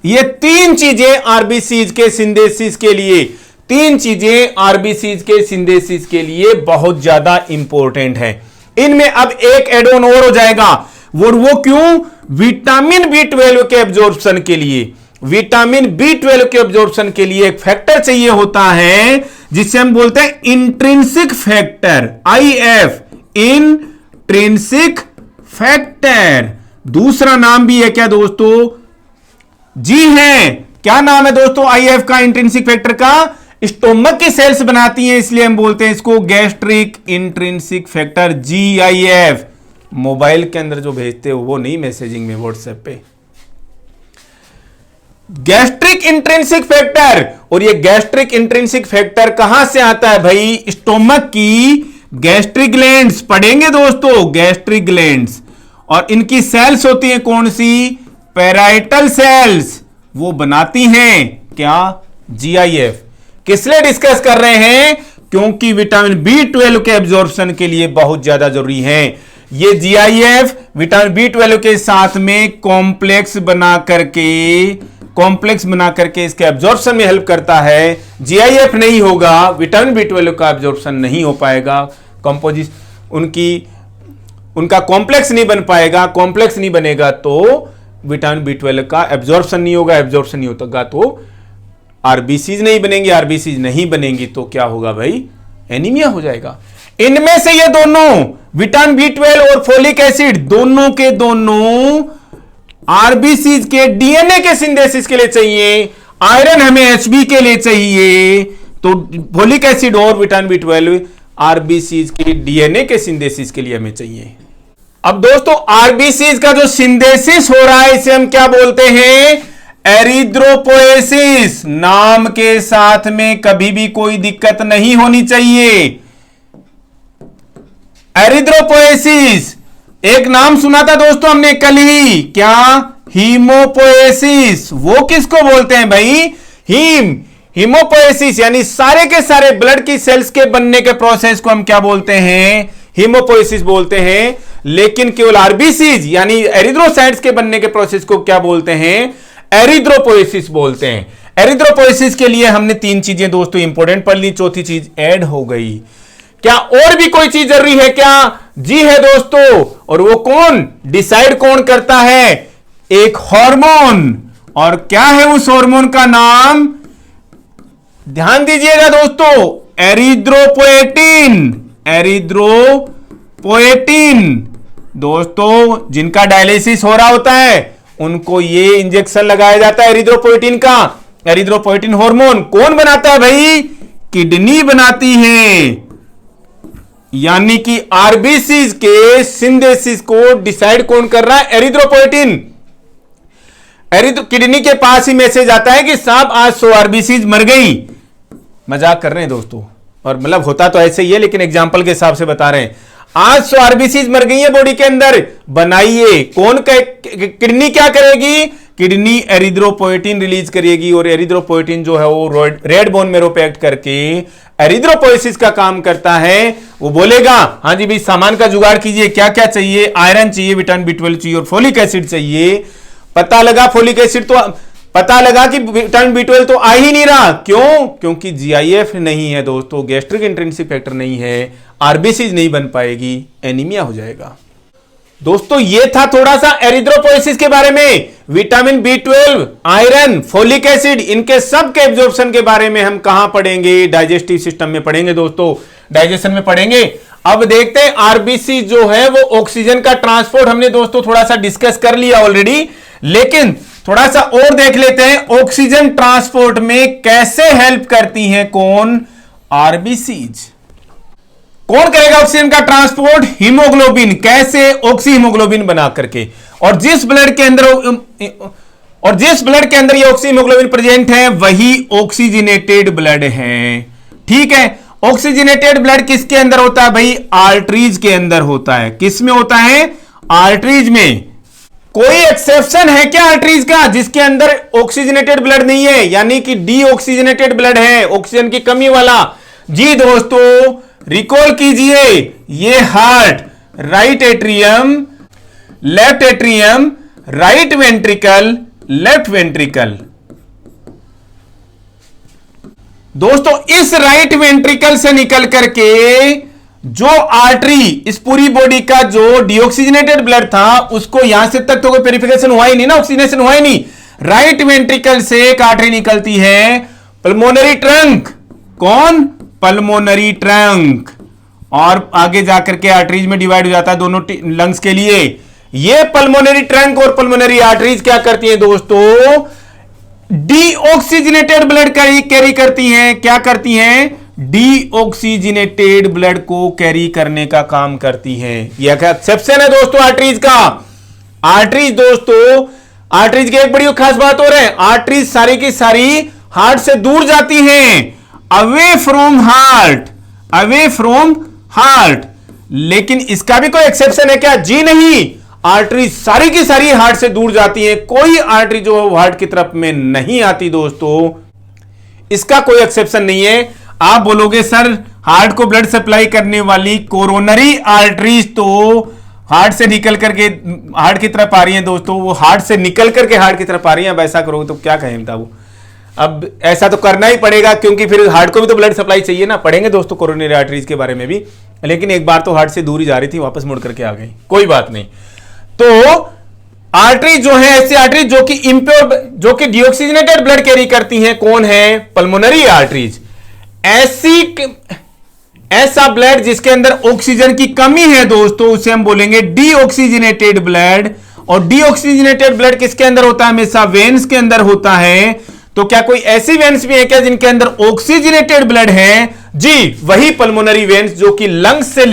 ये तीन चीजें आरबीसीज के सिंथेसिस के लिए, तीन चीजें आरबीसीज के सिंथेसिस के लिए बहुत ज्यादा इंपॉर्टेंट है। इनमें अब एक एड ऑन और हो जाएगा, वो क्यों? विटामिन B12 के एब्जॉर्प्शन के लिए, विटामिन B12 के एब्जॉर्प्शन के लिए एक फैक्टर चाहिए होता है जिसे हम बोलते हैं intrinsic factor, IF, intrinsic factor. दूसरा नाम भी है क्या दोस्तों? जी है। क्या नाम है दोस्तों IF का, इंट्रिंसिक फैक्टर का? स्टोमक की सेल्स बनाती हैं, इसलिए हम बोलते हैं इसको gastric intrinsic factor, GIF। Mobile के अंदर जो भेजते हो वो नहीं, मैसेजिंग में, व्हाट्सएप पे। Gastric intrinsic factor. और ये गैस्ट्रिक इंट्रिंसिक फैक्टर कहां से आता है भाई? स्टोमक की गैस्ट्रिक ग्लैंड्स, पढ़ेंगे दोस्तों गैस्ट्रिक ग्लैंड्स, और इनकी सेल्स होती हैं कौन सी? Parietal cells. वो बनाती हैं क्या? GIF। किस लिए डिस्कस कर रहे हैं? क्योंकि विटामिन B12 के एब्जॉर्प्शन के लिए बहुत ज्यादा जरूरी है। ये GIF विटामिन B12 के साथ में कॉम्प्लेक्स बना करके इसके एब्जॉर्प्शन में हेल्प करता है। GIF नहीं होगा, विटामिन B12 का एब्जॉर्प्शन नहीं हो पाएगा, उनका कॉम्प्लेक्स नहीं बन पाएगा। कॉम्प्लेक्स नहीं बनेगा तो विटामिन B12 का एब्जॉर्प्शन नहीं होगा, एब्जॉर्प्शन नहीं होगा तो आरबीसीज नहीं बनेंगी, आरबीसीज नहीं बनेंगी तो क्या होगा भाई? एनीमिया हो जाएगा। इनमें से ये दोनों विटामिन B12 और फोलिक एसिड दोनों के दोनों आरबीसीज के डीएनए के सिंथेसिस के लिए चाहिए। आयरन हमें HB के लिए चाहिए, तो फोलिक एसिड और विटामिन B12 आरबीसीज के डीएनए के सिंथेसिस के लिए हमें चाहिए। अब दोस्तों आरबीसीज का जो सिंथेसिस हो रहा है इसे हम क्या बोलते हैं? एरिथ्रोपोएसिस। नाम के साथ में कभी भी कोई दिक्कत नहीं होनी चाहिए। एरिथ्रोपोएसिस, एक नाम सुना था दोस्तों हमने कल ही, क्या? हीमोपोएसिस। वो किसको बोलते हैं भाई? हीमोपोएसिस यानी सारे के सारे ब्लड की सेल्स के बनने के प्रोसेस को हम क्या बोलते हैं? हीमोपोएसिस बोलते हैं। लेकिन केवल आरबीसीज यानी एरिथ्रोसाइट्स के बनने के प्रोसेस को क्या बोलते हैं? एरिथ्रोपोएसिस बोलते हैं। एरिथ्रोपोएसिस के लिए हमने तीन चीजें दोस्तों इंपॉर्टेंट पढ़ ली, चौथी चीज ऐड हो गई। क्या और भी कोई चीज जरूरी है क्या? जी है दोस्तों। और वो कौन डिसाइड कौन करता है? एक हार्मोन। और क्या है उस हार्मोन का नाम? ध्यान दीजिएगा दोस्तों, एरिथ्रोपोएटिन। एरिथ्रोपोएटिन दोस्तों जिनका डायलिसिस हो रहा होता है उनको ये इंजेक्शन लगाया जाता है एरिथ्रोपोएटिन का। एरिथ्रोपोएटिन हार्मोन कौन बनाता है भाई? किडनी बनाती है। यानी कि आरबीसीज के सिंथेसिस को डिसाइड कौन कर रहा है? एरिथ्रोपोएटिन। किडनी के पास ही मैसेज आता है कि साहब आज 100 आरबीसीज मर गई। मजाक कर रहे हैं दोस्तों, और मतलब होता तो ऐसे ही है, लेकिन एग्जाम्पल के हिसाब से बता रहे हैं। 800 आरबीसीज मर गई है बॉडी के अंदर, बनाइए कौन किडनी क्या करेगी? किडनी एरिथ्रोपोएटिन रिलीज करेगी, और एरिथ्रोपोएटिन जो है वो रेड बोन मैरो पे एक्ट करके एरिथ्रोपोएसिस का काम करता है। वो बोलेगा हाँ जी भाई सामान का जुगाड़ कीजिए, क्या क्या चाहिए? आयरन चाहिए, विटामिन B12 चाहिए और फोलिक एसिड चाहिए। पता लगा फोलिक एसिड तो पता लगा कि विटामिन B12 तो आ ही नहीं रहा। क्यों? क्योंकि जीआईएफ नहीं है दोस्तों, गैस्ट्रिक इंट्रिंसिक फैक्टर नहीं है, आरबीसीज नहीं बन पाएगी, एनीमिया हो जाएगा। दोस्तों ये था थोड़ा सा एरिथ्रोपोएसिस के बारे में। Vitamin B12, iron, folic acid, इनके सब के एब्जॉर्प्शन के बारे में हम कहां पढ़ेंगे? डाइजेस्टिव सिस्टम में पढ़ेंगे दोस्तों, डाइजेशन में पढ़ेंगे। अब देखते हैं आरबीसी जो है वो ऑक्सीजन का ट्रांसपोर्ट हमने दोस्तों थोड़ा सा डिस्कस कर लिया ऑलरेडी, लेकिन थोड़ा सा और देख लेते हैं ऑक्सीजन ट्रांसपोर्ट में कैसे हेल्प करती हैं कौन? आरबीसीज। कौन करेगा ऑक्सीजन का ट्रांसपोर्ट? हीमोग्लोबिन। कैसे? ऑक्सी हीमोग्लोबिन बना करके। और जिस ब्लड के अंदर ये ऑक्सी हीमोग्लोबिन प्रेजेंट है वही ऑक्सीजनेटेड ब्लड है। ठीक है, ऑक्सीजनेटेड ब्लड किसके अंदर होता है भाई? आर्टरीज के अंदर होता है। किस में होता है? आर्टरीज में। कोई एक्सेप्शन है क्या आर्टरीज का जिसके अंदर ऑक्सीजनेटेड ब्लड नहीं है, यानी कि डीऑक्सीजनेटेड ब्लड है, ऑक्सीजन की कमी वाला? जी दोस्तों रिकॉल कीजिए, ये heart, right atrium, left atrium, right ventricle, left ventricle. दोस्तों इस राइट वेंट्रिकल से निकल के जो आर्टरी, इस पूरी बॉडी का जो डीऑक्सीजनेटेड ब्लड था उसको यहां से तक तो कोई प्यूरिफिकेशन हुआ ही नहीं ना, ऑक्सीजनेशन हुआ ही नहीं। राइट वेंट्रिकल से एक आर्टरी निकलती है, पल्मोनरी ट्रंक। कौन? Pulmonary trunk. और आगे जाकर के आर्टरीज में डिवाइड हो जाता है दोनों लंग्स के लिए। ये पल्मोनरी ट्रंक और पल्मोनरी आर्टरीज क्या करती हैं दोस्तों? डीऑक्सीजनेटेड ब्लड कैरी करती हैं। क्या करती हैं? डीऑक्सीजनेटेड ब्लड को कैरी करने का काम करती हैं। यह क्या एक्सेप्शन है दोस्तों आर्टरीज का? आर्टरीज दोस्तों, आर्टरीज की एक बड़ी खास बात और है, आर्टरीज सारी की सारी हार्ट से दूर जाती हैं, away from heart, away from heart. लेकिन इसका भी कोई एक्सेप्शन है क्या? जी नहीं, आर्टरी सारी की सारी हार्ट से दूर जाती है, कोई आर्टरी जो हार्ट की तरफ में नहीं आती दोस्तों, इसका कोई एक्सेप्शन नहीं है। आप बोलोगे सर हार्ट को ब्लड सप्लाई करने वाली कोरोनरी आर्टरीज तो हार्ट से निकल करके हार्ट की तरफ आ रही हैं दोस्तों, वो हार्ट से निकल करके हार्ट की तरफ आ रही हैं। अब ऐसा करोगे तो क्या कहें था वो? अब ऐसा तो करना ही पड़ेगा क्योंकि फिर हार्ट को भी तो ब्लड सप्लाई चाहिए ना। पढ़ेंगे दोस्तों कोरोनरी आर्टरीज के बारे में भी, लेकिन एक बार तो हार्ट से दूर ही जा रही थी, वापस मुड़ करके आ गई, कोई बात नहीं। तो आर्टरी जो है, ऐसी आर्टरी जो कि इंप्योर, जो कि डीऑक्सीजनेटेड ब्लड कैरी करती हैं, कौन है? Pulmonary arteries. ऐसा ब्लड जिसके अंदर ऑक्सीजन की कमी है दोस्तों, उसे हम बोलेंगे डीऑक्सीजनेटेड ब्लड। और डीऑक्सीजनेटेड ब्लड किसके अंदर होता है? हमेशा वेन्स के अंदर होता है। तो क्या कोई ऐसी वेन्स भी है क्या जिनके अंदर ऑक्सीजनेटेड ब्लड है? जी, वही पल्मोनरी वेन्स जो कि लंग्स से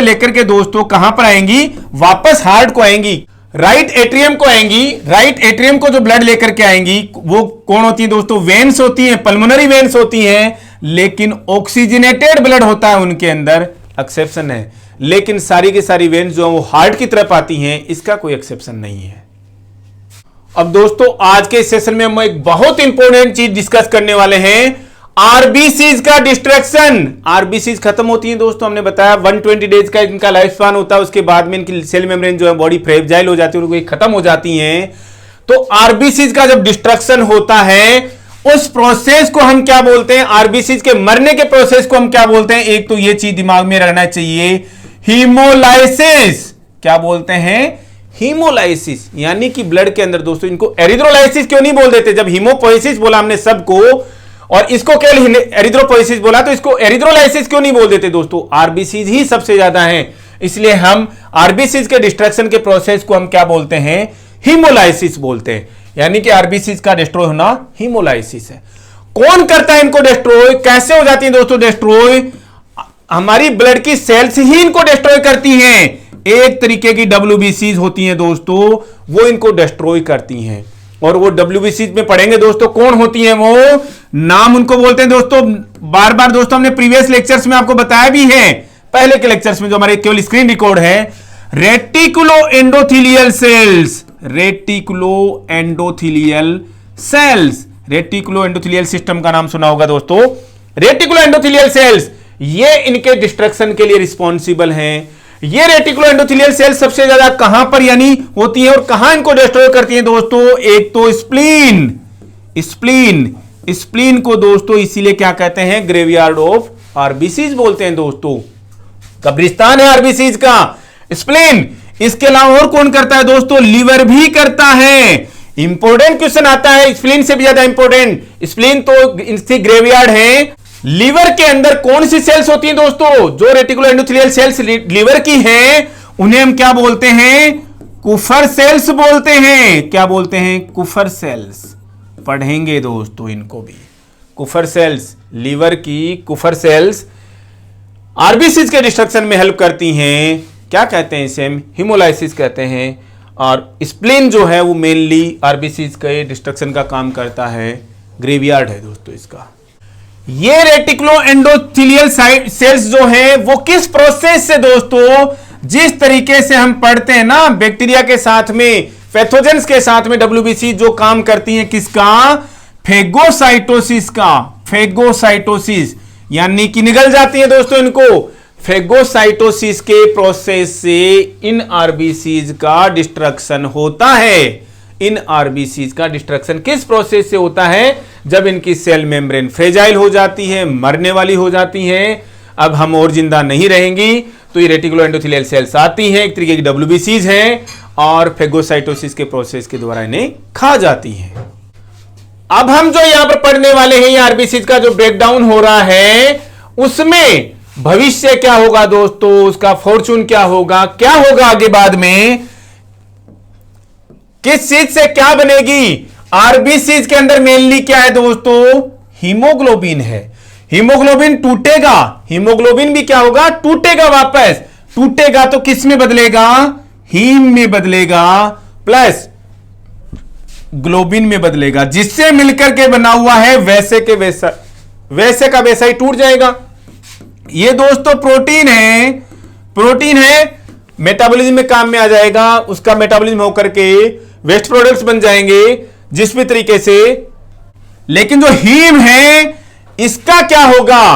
लेकर के दोस्तों कहां पर आएंगी? वापस हार्ट को आएंगी, राइट एट्रियम को आएंगी। राइट एट्रियम को जो ब्लड लेकर के आएंगी वो कौन होती है दोस्तों? वेन्स होती हैं, पल्मोनरी वेन्स होती हैं, लेकिन ऑक्सीजनेटेड ब्लड होता है उनके अंदर, एक्सेप्शन है। लेकिन सारी की सारी वेन्स जो वो हार्ट की तरफ आती हैं, इसका कोई एक्सेप्शन नहीं है। अब दोस्तों आज के सेशन में हम एक बहुत इंपॉर्टेंट चीज डिस्कस करने वाले हैं, आरबीसीज का डिस्ट्रक्शन। आरबीसीज खत्म होती हैं दोस्तों, हमने बताया 120 डेज का इनका लाइफ स्पान होता है, उसके बाद में इनकी सेल मेम्ब्रेन जो है बॉडी फ्रेजाइल हो जाती है, उनको खत्म हो जाती हैं। तो आरबीसीज का जब डिस्ट्रक्शन होता है उस प्रोसेस को हम क्या बोलते हैं? आरबीसीज के मरने के प्रोसेस को हम क्या बोलते हैं? एक तो ये चीज दिमाग में रहना चाहिए, हीमोलाइसिस। क्या बोलते हैं? हीमोलाइसिस। यानी कि ब्लड के अंदर दोस्तों, इनको एरिथ्रोलाइसिस क्यों नहीं बोल देते? जब हीमोपोइसिस बोला हमने सबको और इसको केवल एरिथ्रोपोइसिस बोला, तो इसको एरिथ्रोलाइसिस क्यों नहीं बोल देते दोस्तों? आरबीसीज ही सबसे ज्यादा हैं, इसलिए हम आरबीसीज के डिस्ट्रक्शन के प्रोसेस को हम क्या बोलते हैं? हीमोलाइसिस बोलते हैं। यानी कि आरबीसीज का डिस्ट्रॉय होना हीमोलाइसिस है। कौन करता है इनको डिस्ट्रॉय? कैसे हो जाती है दोस्तों डिस्ट्रॉय? हमारी ब्लड की सेल्स ही इनको डिस्ट्रॉय करती हैं। एक तरीके की डब्ल्यूबीसीज होती हैं दोस्तों, वो इनको डिस्ट्रॉय करती हैं। और वो डब्ल्यूबीसीज में पढ़ेंगे दोस्तों, कौन होती हैं वो? नाम उनको बोलते हैं दोस्तों, बार बार दोस्तों हमने प्रीवियस लेक्चर्स में आपको बताया भी है, पहले के लेक्चर्स में जो हमारे केवल स्क्रीन रिकॉर्ड है, reticulo endothelial cells, reticulo endothelial cells, reticulo endothelial system का नाम सुना होगा दोस्तों। रेटिकुलो एंडोथीलियल सेल्स ये इनके डिस्ट्रक्शन के लिए रिस्पॉन्सिबल हैं। ये रेटिकुलो एंडोथीलियल सेल्स सबसे ज्यादा कहां पर यानी होती है और कहां इनको डिस्ट्रॉय करती हैं दोस्तों? एक तो स्प्लीन, स्प्लीन, स्प्लीन को दोस्तों इसीलिए क्या कहते हैं? ग्रेवयार्ड ऑफ आरबीसीज बोलते हैं दोस्तों, कब्रिस्तान है आरबीसीज का स्प्लीन। इसके अलावा और कौन करता है दोस्तों? लीवर भी करता है। इंपॉर्टेंट क्वेश्चन आता है, स्प्लीन से भी ज्यादा इंपॉर्टेंट, स्प्लीन तो इसकी ग्रेवयार्ड है। लीवर के अंदर कौन सी सेल्स होती हैं दोस्तों? जो रेटिकुलो एंडोथेलियल सेल्स लीवर की हैं उन्हें हम क्या बोलते हैं? कुफर सेल्स बोलते हैं। क्या बोलते हैं? कुफर सेल्स। पढ़ेंगे दोस्तों इनको भी, कुफर सेल्स, लीवर की कुफर सेल्स आरबीसीज के डिस्ट्रक्शन में हेल्प करती हैं। क्या कहते हैं इसे? हिमोलाइसिस कहते हैं। और स्प्लीन जो है वो मेनली आरबीसीज के डिस्ट्रक्शन का काम करता है, ग्रेवयार्ड है दोस्तों इसका। ये रेटिकुलो एंडोथेलियल सेल्स जो है वो किस प्रोसेस से दोस्तों, जिस तरीके से हम पढ़ते हैं ना बैक्टीरिया के साथ में, पैथोजेंस के साथ में डब्ल्यूबीसी जो काम करती हैं, किसका? फेगोसाइटोसिस का। फेगोसाइटोसिस यानी कि निगल जाती है दोस्तों इनको। फेगोसाइटोसिस के प्रोसेस से इन आरबीसीज का डिस्ट्रक्शन होता है। इन आरबीसीज का डिस्ट्रक्शन किस प्रोसेस से होता है? जब इनकी सेल मेम्ब्रेन फ्रेजाइल हो जाती है, मरने वाली हो जाती है, अब हम और जिंदा नहीं रहेंगी, तो ये रेटिकुलो एंडोथेलियल सेल्स आती हैं, एक तरीके की डब्ल्यूबीसीज हैं और फेगोसाइटोसिस के प्रोसेस के द्वारा इन्हें खा जाती हैं। अब हम जो यहां पर पढ़ने वाले हैं, ये आरबीसीज का जो ब्रेकडाउन हो रहा है, उसमें भविष्य क्या होगा दोस्तों, उसका फॉर्चून क्या होगा, क्या होगा आगे बाद में, किस चीज से क्या बनेगी? आरबीसीज के अंदर मेनली क्या है दोस्तों? हीमोग्लोबिन है। हीमोग्लोबिन टूटेगा, हीमोग्लोबिन भी क्या होगा? टूटेगा, वापस टूटेगा तो किस में बदलेगा? हीम में बदलेगा, प्लस ग्लोबिन में बदलेगा, जिससे मिलकर के बना हुआ है वैसे के वैसा, वैसे का वैसा ही टूट जाएगा। ये दोस्तों प्रोटीन है, प्रोटीन है, मेटाबॉलिज्म में काम में आ जाएगा, उसका मेटाबॉलिज्म होकर के वेस्ट प्रोडक्ट्स बन जाएंगे जिस भी तरीके से। लेकिन जो हीम है इसका क्या होगा?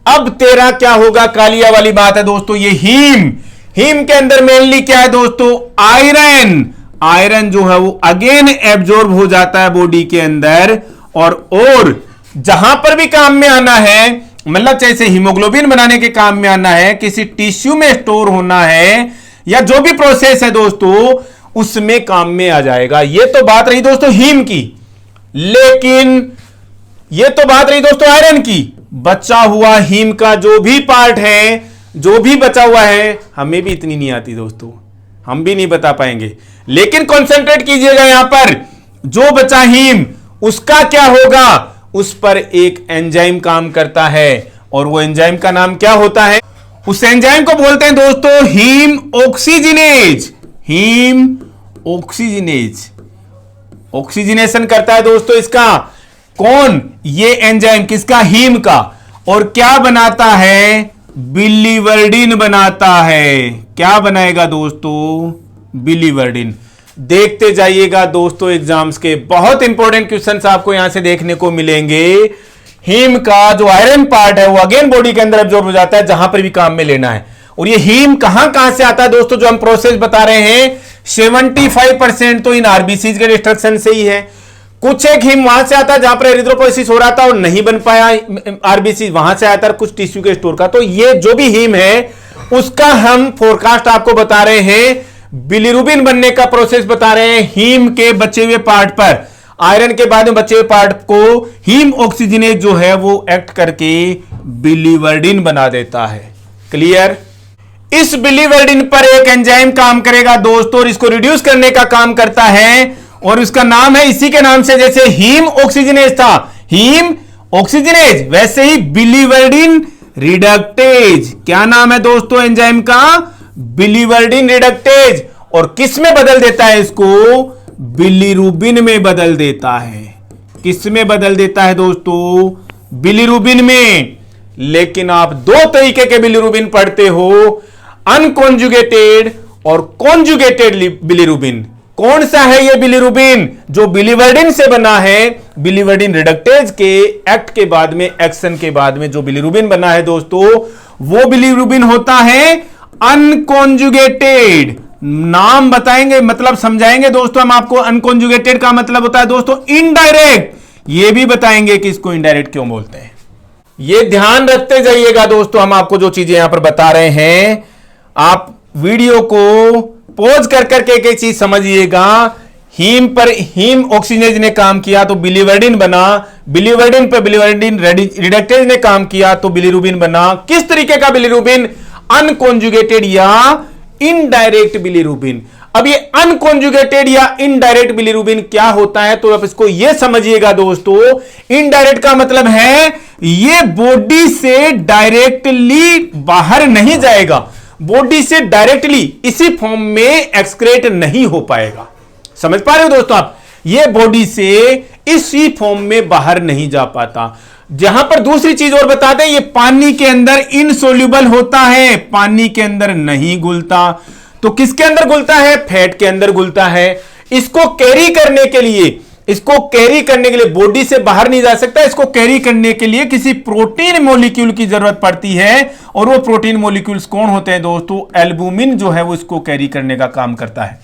अब तेरा क्या होगा? कालिया वाली बात है दोस्तों। ये हीम, हीम के अंदर मेनली क्या है दोस्तों? आयरन। आयरन जो है वो अगेन एब्जॉर्ब हो जाता है बॉडी के अंदर, और जहां पर भी काम में आना है, मतलब जैसे हीमोग्लोबिन बनाने के काम में आना है, किसी टिश्यू में स्टोर होना है, या जो भी प्रोसेस है दोस्तों उसमें काम में आ जाएगा। ये तो बात रही दोस्तों हीम की, लेकिन ये तो बात रही दोस्तों आयरन की। बचा हुआ हीम का जो भी पार्ट है, जो भी बचा हुआ है, हमें भी इतनी नहीं आती दोस्तों, हम भी नहीं बता पाएंगे, लेकिन कॉन्सेंट्रेट कीजिएगा यहां पर, जो बचा हीम उसका क्या होगा? उस पर एक एंजाइम काम करता है, और वो एंजाइम का नाम क्या होता है? उस एंजाइम को बोलते हैं दोस्तों हीम ऑक्सीजिनेज। हीम ऑक्सीजिनेज, ऑक्सीजिनेशन करता है दोस्तों इसका कौन? ये एंजाइम, किसका? हीम का। और क्या बनाता है? बिलीवर्डिन बनाता है। क्या बनाएगा दोस्तों? बिलीवर्डिन। देखते जाइएगा दोस्तों, एग्जाम्स के बहुत इंपॉर्टेंट क्वेश्चंस आपको यहां से देखने को मिलेंगे। हीम का जो आयरन पार्ट है वो अगेन बॉडी के अंदर एब्जॉर्ब हो जाता है, जहां पर भी काम में लेना है। और ये हीम कहां से आता है दोस्तों? जो हम प्रोसेस बता रहे हैं 75% तो इन आरबीसीज के डिस्ट्रक्शन से ही है। कुछ एक हीम वहां से आता है जहां पर एरिथ्रोपोइसिस हो रहा था और नहीं बन पाया आरबीसी, वहां से आता है कुछ टिश्यू के स्टोर का। तो ये जो भी हीम है उसका हम फोरकास्ट आपको बता रहे हैं, बिलीरुबिन बनने का प्रोसेस बता रहे हैं हीम के बचे हुए पार्ट पर। आयरन के बाद में बचे हुए पार्ट को हीम ऑक्सीजनेज जो है वो एक्ट करके बिलीवर्डिन बना देता है। क्लियर? इस बिलीवर्डिन पर एक एंजाइम काम करेगा दोस्तों, और इसको रिड्यूस करने का काम करता है, और उसका नाम है इसी के नाम से, जैसे हीम ऑक्सीजनेज था, हीम ऑक्सीजनेज, वैसे ही बिलीवर्डिन रिडक्टेज। क्या नाम है दोस्तों एंजाइम का? Biliverdin reductase. और किस में बदल देता है इसको? बिलीरुबिन में बदल देता है। किस में बदल देता है दोस्तों? बिलीरुबिन में। लेकिन आप दो तरीके के बिलीरुबिन पढ़ते हो, अनकॉन्जुगेटेड और कॉन्जुगेटेड बिलीरुबिन। कौन सा है यह बिलीरुबिन? जो बिलीवर्डिन से बना है, बिलीवर्डिन रिडक्टेज के एक्ट के बाद में, एक्शन के बाद में जो बिलीरुबिन बना है दोस्तों, वो बिलीरुबिन होता है अनकॉन्जुगेटेड। नाम बताएंगे, मतलब समझाएंगे दोस्तों हम आपको। अनकॉन्जुगेटेड का मतलब होता है दोस्तों इनडायरेक्ट। ये भी बताएंगे कि इसको इनडायरेक्ट क्यों बोलते हैं। ये ध्यान रखते जाइएगा दोस्तों, हम आपको जो चीजें यहां पर बता रहे हैं, आप वीडियो को पॉज कर करके एक चीज समझिएगा। हीम पर हीम ऑक्सीजनेज ने काम किया तो बिलीवर्डिन बना, बिलीवर्डिन पर बिलीवर्डिन रिडक्टेज ने काम किया तो बिलीरुबिन बना। किस तरीके का बिलीरुबिन? अनकॉन्जुगेटेड या इनडायरेक्ट बिलीरुबिन। अब ये अनकॉन्जुगेटेड या इनडायरेक्ट बिलीरुबिन क्या होता है, तो आप इसको ये समझिएगा दोस्तों। इनडायरेक्ट का मतलब है ये बॉडी से डायरेक्टली बाहर नहीं जाएगा, बॉडी से डायरेक्टली इसी फॉर्म में एक्सक्रेट नहीं हो पाएगा। समझ पा रहे हो दोस्तों आप? ये बॉडी से इसी फॉर्म में बाहर नहीं जा पाता। जहां पर दूसरी चीज और बता दें, ये पानी के अंदर इनसोल्यूबल होता है, पानी के अंदर नहीं घुलता। तो किसके अंदर घुलता है? फैट के अंदर घुलता है। इसको कैरी करने के लिए, इसको कैरी करने के लिए बॉडी से बाहर नहीं जा सकता। इसको कैरी करने के लिए किसी प्रोटीन मॉलिक्यूल की जरूरत पड़ती है, और वो प्रोटीन मॉलिक्यूल्स कौन होते हैं दोस्तों? एल्बुमिन जो है वो इसको कैरी करने का काम करता है।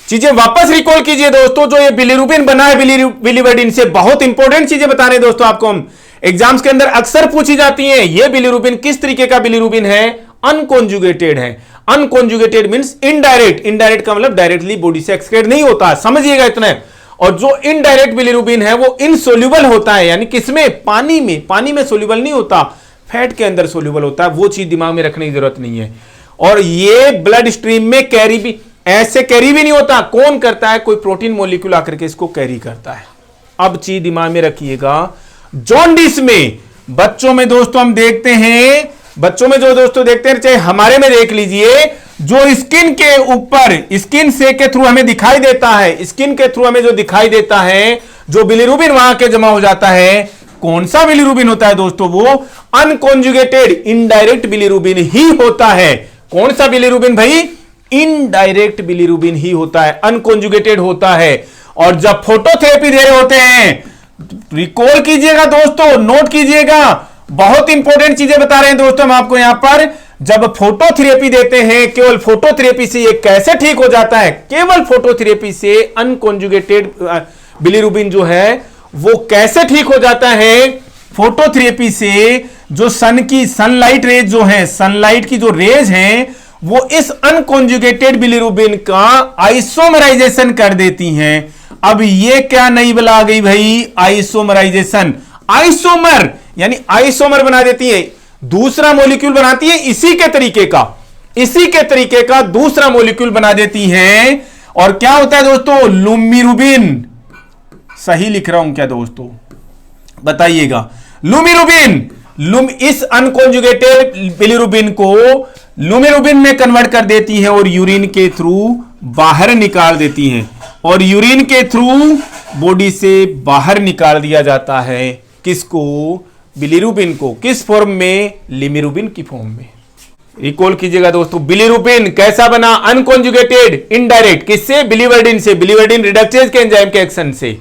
चीजें वापस रिकॉल कीजिए दोस्तों। जो ये बिलीरुबिन बना है बिलीवर्डिन से, बहुत इंपॉर्टेंट चीजें बता रहे हैं दोस्तों आपको हम। एग्जाम्स के अंदर अक्सर पूछी जाती हैं। ये बिलीरुबिन किस तरीके का बिलीरुबिन है? अनकॉन्जुगेटेड है। Unconjugated means indirect. इनडायरेक्ट का मतलब डायरेक्टली बॉडी से एक्सक्रेट नहीं होता, समझिएगा इतना। और जो इनडायरेक्ट बिलीरुबिन है वो इनसोल्यूबल होता है, यानी किसमें? पानी में। पानी में सोल्यूबल नहीं होता, फैट के अंदर सोल्यूबल होता है। वो चीज दिमाग में रखने की जरूरत नहीं है। और ये ब्लड स्ट्रीम में कैरी भी, ऐसे कैरी भी नहीं होता। कौन करता है? कोई प्रोटीन मॉलिक्यूल आकर के इसको कैरी करता है। अब चीज दिमाग में रखिएगा। जॉन्डिस में बच्चों में दोस्तों हम देखते हैं, बच्चों में जो दोस्तों देखते हैं, चाहे हमारे में देख लीजिए, जो स्किन के ऊपर, स्किन से के थ्रू हमें दिखाई देता है, स्किन के थ्रू हमें जो दिखाई देता है, जो बिलीरुबिन वहां के जमा हो जाता है, कौन सा बिलीरुबिन होता है दोस्तों? वो अनकॉन्जुगेटेड इनडायरेक्ट बिलीरुबिन ही होता है। कौन सा बिलीरुबिन भाई? इनडायरेक्ट बिलीरुबिन ही होता है, अनकॉन्जुगेटेड होता है। और जब फोटोथेरेपी दे रहे होते हैं, रिकॉल कीजिएगा दोस्तों, नोट कीजिएगा, बहुत इंपॉर्टेंट चीजें बता रहे हैं दोस्तों हम आपको यहां पर। जब फोटोथेरेपी देते हैं, केवल फोटोथेरेपी से ये कैसे ठीक हो जाता है? केवल फोटोथेरेपी से अनकॉन्जुगेटेड बिलीरुबिन जो है वो कैसे ठीक हो जाता है? फोटोथेरेपी से जो सन की सनलाइट रेज जो है, सनलाइट की जो रेज हैं, वो इस अनकॉन्जुगेटेड बिलीरुबिन का आइसोमराइजेशन कर देती हैं। अब ये क्या नई बला आ गई भाई? आइसोमराइजेशन। आइसोमर यानी आइसोमर बना देती है, दूसरा मॉलिक्यूल बनाती है इसी के तरीके का, इसी के तरीके का दूसरा मॉलिक्यूल बना देती हैं। और क्या होता है दोस्तों? लुमिरुबिन। सही लिख रहा हूं क्या दोस्तों? बताइएगा। लुमिरुबिन, इस अनकॉन्जुगेटेड बिलीरुबिन को लुमिरुबिन में कन्वर्ट कर देती है और यूरिन के थ्रू बाहर निकाल देती हैं। और यूरिन के थ्रू बॉडी से बाहर निकाल दिया जाता है। किसको? बिलीरुबिन को। किस फॉर्म में? लिमिरुबिन की फॉर्म में। रिकॉल कीजिएगा दोस्तों, बिलीरुबिन कैसा बना? Unconjugated indirect. किससे? बिलीवर्डिन से, बिलीवर्डिन रिडक्टेज के एंजाइम के एक्शन से।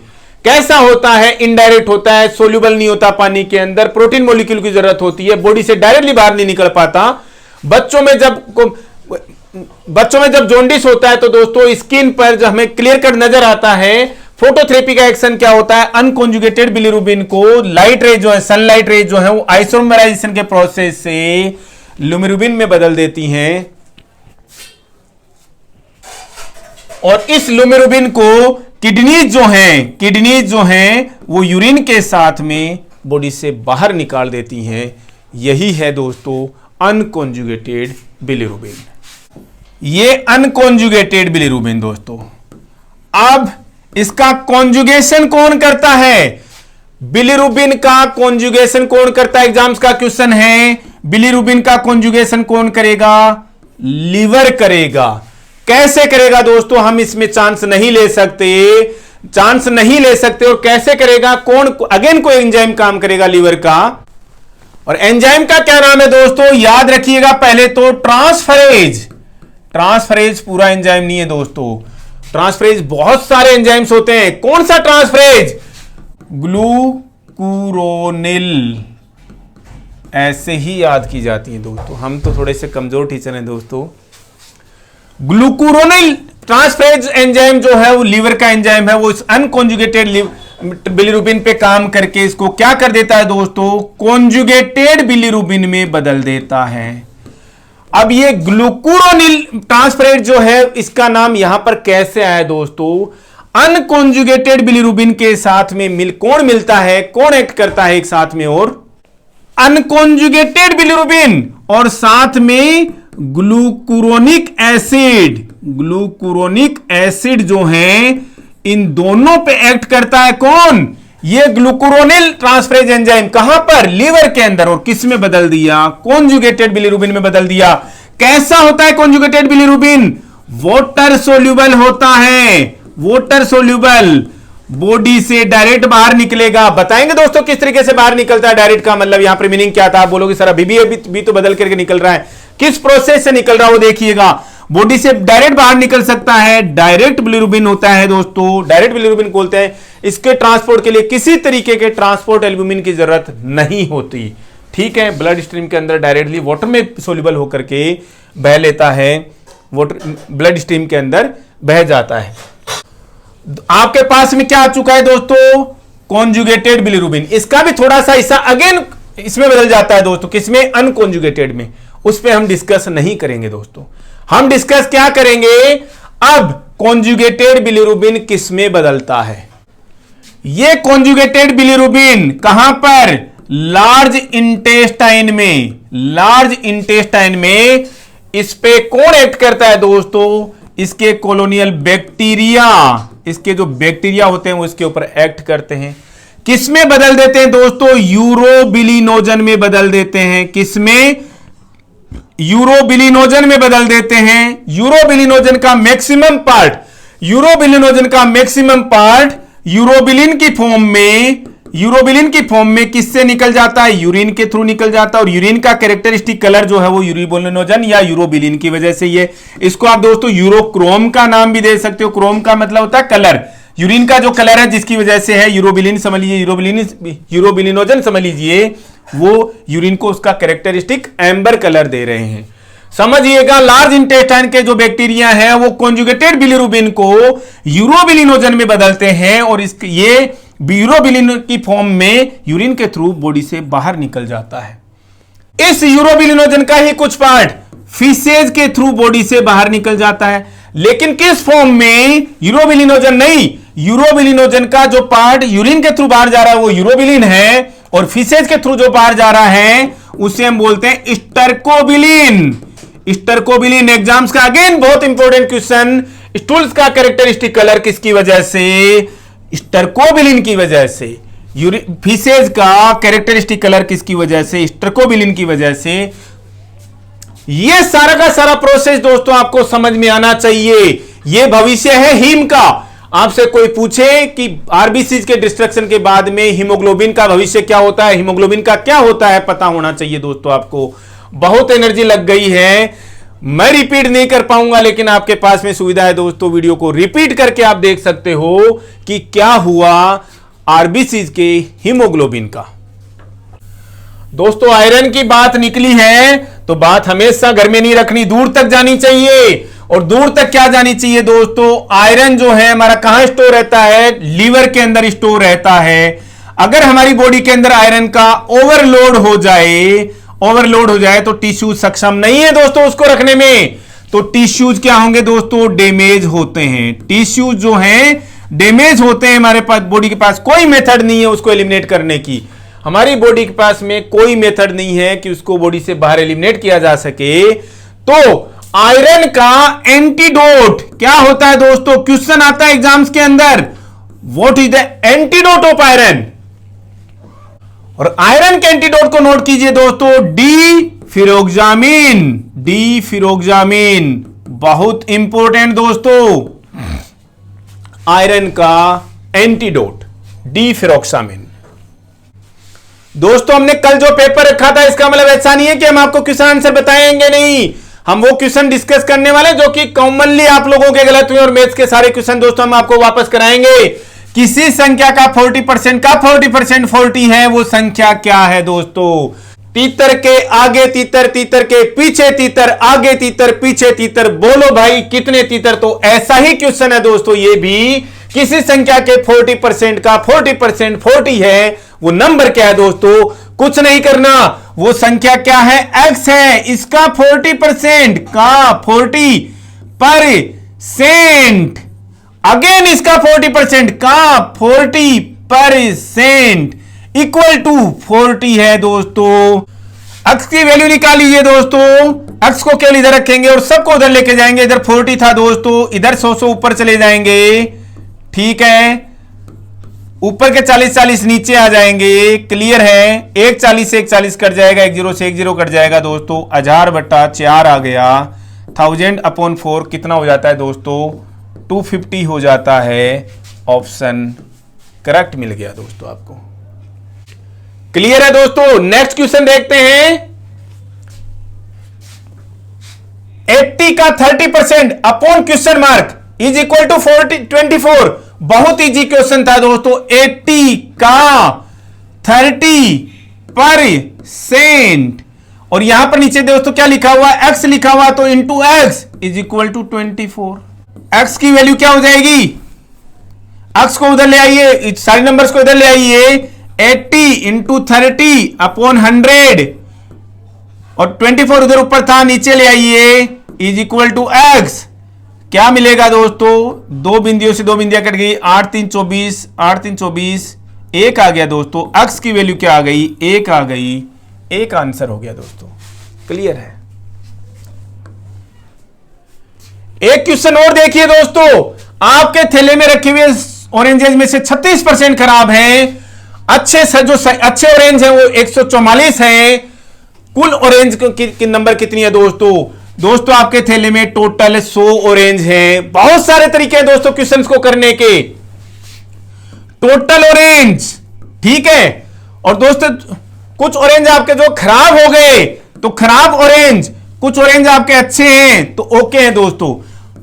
कैसा होता है? इनडायरेक्ट होता है, सोल्यूबल नहीं होता पानी के अंदर, प्रोटीन मॉलिक्यूल की जरूरत होती है, बॉडी से डायरेक्टली बाहर नहीं निकल पाता। बच्चों में जब जॉन्डिस होता है तो दोस्तों स्किन पर जो हमें क्लियर कट नजर आता है, फोटोथेरेपी का एक्शन क्या होता है? अनकॉन्जुगेटेड बिलीरुबिन को लाइट रेज जो है, सनलाइट रेज जो है, वो आइसोमराइजेशन के प्रोसेस से लुमिरुबिन में बदल देती हैं। और इस लुमिरुबिन को किडनीज जो हैं वो यूरिन के साथ में बॉडी से बाहर निकाल देती हैं। यही है दोस्तों अनकॉन्जुगेटेड बिलीरुबिन। ये अनकॉन्जुगेटेड बिलीरुबिन दोस्तों। अब इसका कॉन्जुगेशन कौन करता है? बिलीरुबिन का कॉन्जुगेशन कौन करता है? एग्जाम्स का क्वेश्चन है। बिलीरुबिन का कॉन्जुगेशन कौन करेगा? लिवर करेगा। कैसे करेगा दोस्तों? हम इसमें चांस नहीं ले सकते। चांस नहीं ले सकते। और कैसे करेगा, कौन अगेन कोई एंजाइम काम करेगा लीवर का, और एंजाइम का क्या नाम है दोस्तों, याद रखिएगा पहले तो ट्रांसफरेज। ट्रांसफरेज पूरा एंजाइम नहीं है दोस्तों, ट्रांसफरेज बहुत सारे एंजाइम्स होते हैं। कौन सा ट्रांसफरेज, ग्लूकुरोनिल, ऐसे ही याद की जाती है दोस्तों, हम तो थोड़े से कमजोर टीचर हैं दोस्तों। ग्लूकुरोनिल ट्रांसफरेज एंजाइम जो है वो लीवर का एंजाइम है, वो इस अनकॉन्जुगेटेड बिलीरुबिन पे काम करके इसको क्या कर देता है दोस्तों, कॉन्जुगेटेड बिलीरुबिन में बदल देता है। अब ये ग्लूकुरोनिल ट्रांसफरेज जो है इसका नाम यहां पर कैसे आया दोस्तों, अनकॉन्जुगेटेड बिलीरुबिन के साथ में कौन मिलता है, कौन एक्ट करता है एक साथ में, और अनकॉन्जुगेटेड बिलीरुबिन और साथ में ग्लूकुरोनिक एसिड। ग्लूकुरोनिक एसिड जो है इन दोनों पे एक्ट करता है कौन, ये ग्लूकुरोनिल ट्रांसफरेज एंजाइम। कहां पर, लीवर के अंदर, और किस में बदल दिया, कॉन्जुगेटेड बिलीरुबिन में बदल दिया। कैसा होता है कॉन्जुगेटेड बिलीरुबिन, वाटर सोल्यूबल होता है, वाटर सोल्यूबल, बॉडी से डायरेक्ट बाहर निकलेगा। बताएंगे दोस्तों किस तरीके से बाहर निकलता है डायरेक्ट का मतलब यहां पर मीनिंग क्या था, आप बोलोगे सर अभी भी तो बदल करके निकल रहा है, किस प्रोसेस से निकल रहा है वो देखिएगा। बॉडी से डायरेक्ट बाहर निकल सकता है, डायरेक्ट बिलीरुबिन होता है दोस्तों, डायरेक्ट बिलीरुबिन बोलते हैं। इसके ट्रांसपोर्ट के लिए किसी तरीके के ट्रांसपोर्ट एल्ब्यूमिन की जरूरत नहीं होती, ठीक है। ब्लड स्ट्रीम के अंदर डायरेक्टली वाटर में सोल्यूबल होकर के बह लेता है, वाटर ब्लड स्ट्रीम के अंदर बह जाता है। आपके पास में क्या आ चुका है दोस्तों, कॉन्जुगेटेड बिलीरुबिन। इसका भी थोड़ा सा हिस्सा अगेन इसमें बदल जाता है दोस्तों, किसमें, अनकॉन्जुगेटेड में। उस पर हम डिस्कस नहीं करेंगे दोस्तों, हम डिस्कस क्या करेंगे, अब कॉन्जुगेटेड बिलीरुबिन किस में बदलता है। ये कॉन्जुगेटेड बिलीरुबिन कहां पर, लार्ज इंटेस्टाइन में, लार्ज इंटेस्टाइन में। इस पे कौन एक्ट करता है दोस्तों, इसके कॉलोनियल बैक्टीरिया, इसके जो बैक्टीरिया होते हैं वो इसके ऊपर एक्ट करते हैं। किस में बदल देते हैं दोस्तों, यूरोबिलिनोजन में बदल देते हैं। किस में, यूरोबिलिनोजन में बदल देते हैं। यूरोबिलिनोजन का मैक्सिमम पार्ट, यूरोबिलिनोजन का मैक्सिमम पार्ट यूरोबिलिन की फॉर्म में, यूरोबिलिन की फॉर्म में किससे निकल जाता है, यूरिन के थ्रू निकल जाता है। और यूरिन का कैरेक्टरिस्टिक कलर जो है वो यूरोबिलिनोजन या यूरोबिलिन की वजह से ये, इसको आप दोस्तों यूरोक्रोम का नाम भी दे सकते हो। क्रोम का मतलब होता है कलर, यूरिन का जो कलर है जिसकी वजह से है यूरोबिलिन समझ लीजिए, यूरोबिलिनोजन समझ लीजिए, वो यूरिन को उसका कैरेक्टरिस्टिक एम्बर कलर दे रहे हैं। समझिएगा, लार्ज इंटेस्टाइन के जो बैक्टीरिया हैं वो कॉन्जुगेटेड बिलीरुबिन को यूरोबिलिनोजन में बदलते हैं और ये यूरोबिलिन की फॉर्म में यूरिन के थ्रू बॉडी से बाहर निकल जाता है। इस यूरोबिलिनोजन का ही कुछ पार्ट फीसेज के थ्रू बॉडी से बाहर निकल जाता है, लेकिन किस फॉर्म में, यूरोबिलिनोजन नहीं, यूरोबिलिनोजन का जो पार्ट यूरिन के थ्रू बाहर जा रहा है वो यूरोबिलिन है, और फीसेज के थ्रू जो बाहर जा रहा है उसे हम बोलते हैं स्टर्कोबिलिन। स्टर्कोबिलिन एग्जाम्स का अगेन बहुत इंपॉर्टेंट क्वेश्चन, स्टूल्स का कैरेक्टरिस्टिक कलर किसकी वजह से, स्टर्कोबिलिन की वजह से। फीसेज का कैरेक्टरिस्टिक कलर किसकी वजह से, स्टर्कोबिलिन की वजह से। यह सारा का सारा प्रोसेस दोस्तों आपको समझ में आना चाहिए। यह भविष्य है हीम का। आपसे कोई पूछे कि आरबीसी के डिस्ट्रक्शन के बाद में हीमोग्लोबिन का भविष्य क्या होता है, हीमोग्लोबिन का क्या होता है, पता होना चाहिए दोस्तों आपको। बहुत एनर्जी लग गई है, मैं रिपीट नहीं कर पाऊंगा, लेकिन आपके पास में सुविधा है दोस्तों, वीडियो को रिपीट करके आप देख सकते हो कि क्या हुआ आरबीसी के हीमोग्लोबिन का। दोस्तों आयरन की बात निकली है तो बात हमेशा घर में नहीं रखनी, दूर तक जानी चाहिए। और दूर तक क्या जानी चाहिए दोस्तों, आयरन जो है हमारा कहां स्टोर रहता है, लीवर के अंदर स्टोर रहता है। अगर हमारी बॉडी के अंदर आयरन का ओवरलोड हो जाए तो टिश्यू सक्षम नहीं है दोस्तों उसको रखने में, तो टिश्यूज क्या होंगे दोस्तों, डैमेज होते हैं। टिश्यूज जो हैं डैमेज होते हैं, हमारे पास बॉडी के पास कोई मेथड नहीं है उसको एलिमिनेट करने की। हमारी बॉडी के पास में कोई मेथड नहीं है कि उसको बॉडी से बाहर एलिमिनेट किया जा सके। तो आयरन का एंटीडोट क्या होता है दोस्तों, क्वेश्चन आता है एग्जाम्स के अंदर, what is the antidote of iron. और आयरन के एंटीडोट को नोट कीजिए दोस्तों, डिफिरोक्सामिन। डिफिरोक्सामिन बहुत इंपॉर्टेंट दोस्तों, आयरन का एंटीडोट डिफेरोक्सामिन। दोस्तों हमने कल जो पेपर रखा था इसका मतलब ऐसा नहीं है कि हम आपको क्वेश्चन आंसर बताएंगे, नहीं, हम वो क्वेश्चन डिस्कस करने वाले जो कि कॉमनली आप लोगों के गलत हुए और मैथ्स के सारे क्वेश्चन दोस्तों हम आपको वापस कराएंगे। किसी संख्या का 40% का 40% 40 है, वो संख्या क्या है दोस्तों? तीतर के आगे तीतर, तीतर के पीछे तीतर, आगे तीतर पीछे तीतर, बोलो भाई कितने तीतर? तो ऐसा ही क्वेश्चन है दोस्तों ये भी, किसी संख्या के 40% का 40% 40 है, वो नंबर क्या है दोस्तों? कुछ नहीं करना, वो संख्या क्या है? x है, इसका 40% का 40%, अगेन इसका 40% का 40% इक्वल टू 40 है दोस्तों। x की वैल्यू निकाल लीजिए दोस्तों, x को केवल इधर रखेंगे और सबको उधर लेके जाएंगे। इधर 40 था दोस्तों, इधर 100 ऊपर चले जाएंगे, ठीक है, ऊपर के 40 नीचे आ जाएंगे, क्लियर है। 1 40 से 1 40 कट जाएगा, 1 0 से 1 0 कट जाएगा दोस्तों, 1000/4 आ गया, 1000/4 कितना हो जाता है दोस्तों? 250 हो जाता है। ऑप्शन करेक्ट मिल गया दोस्तों आपको, क्लियर है दोस्तों। नेक्स्ट क्वेश्चन देखते हैं। 80 का 30% upon question mark is equal to 24। बहुत इजी क्वेश्चन था दोस्तों। 80 का 30% और यहां पर नीचे दोस्तों क्या लिखा हुआ? x लिखा हुआ, तो into X is equal to 24। x की वैल्यू क्या हो जाएगी? x को उधर ले आइए, सारे नंबर्स को इधर ले आइए, 80 इंटू 30 अपॉन 100 और 24 उधर ऊपर था, नीचे ले आइए, इज इक्वल टू x। क्या मिलेगा दोस्तों? 2 बिंदियों से 2 बिंदियां कट गई, 8 3 24, 8 3 24, 1 आ गया दोस्तों। x की वैल्यू क्या आ गई? 1 आ गई, 1 आंसर हो गया दोस्तों, क्लियर है। एक क्वेश्चन और देखिए दोस्तों, आपके थैले में रखे हुए ऑरेंजेस में से 36% खराब हैं, अच्छे अच्छे ऑरेंज हैं वो 144 हैं। कुल ऑरेंज की नंबर कितनी है दोस्तों? दोस्तों आपके थैले में टोटल 100 ऑरेंज हैं। बहुत सारे तरीके हैं दोस्तों क्वेश्चंस को करने के। टोटल ऑरेंज, ठीक है, और दोस्तों कुछ ऑरेंज आपके जो खराब हो गए तो खराब ऑरेंज, कुछ ऑरेंज आपके अच्छे हैं तो ओके हैं दोस्तों।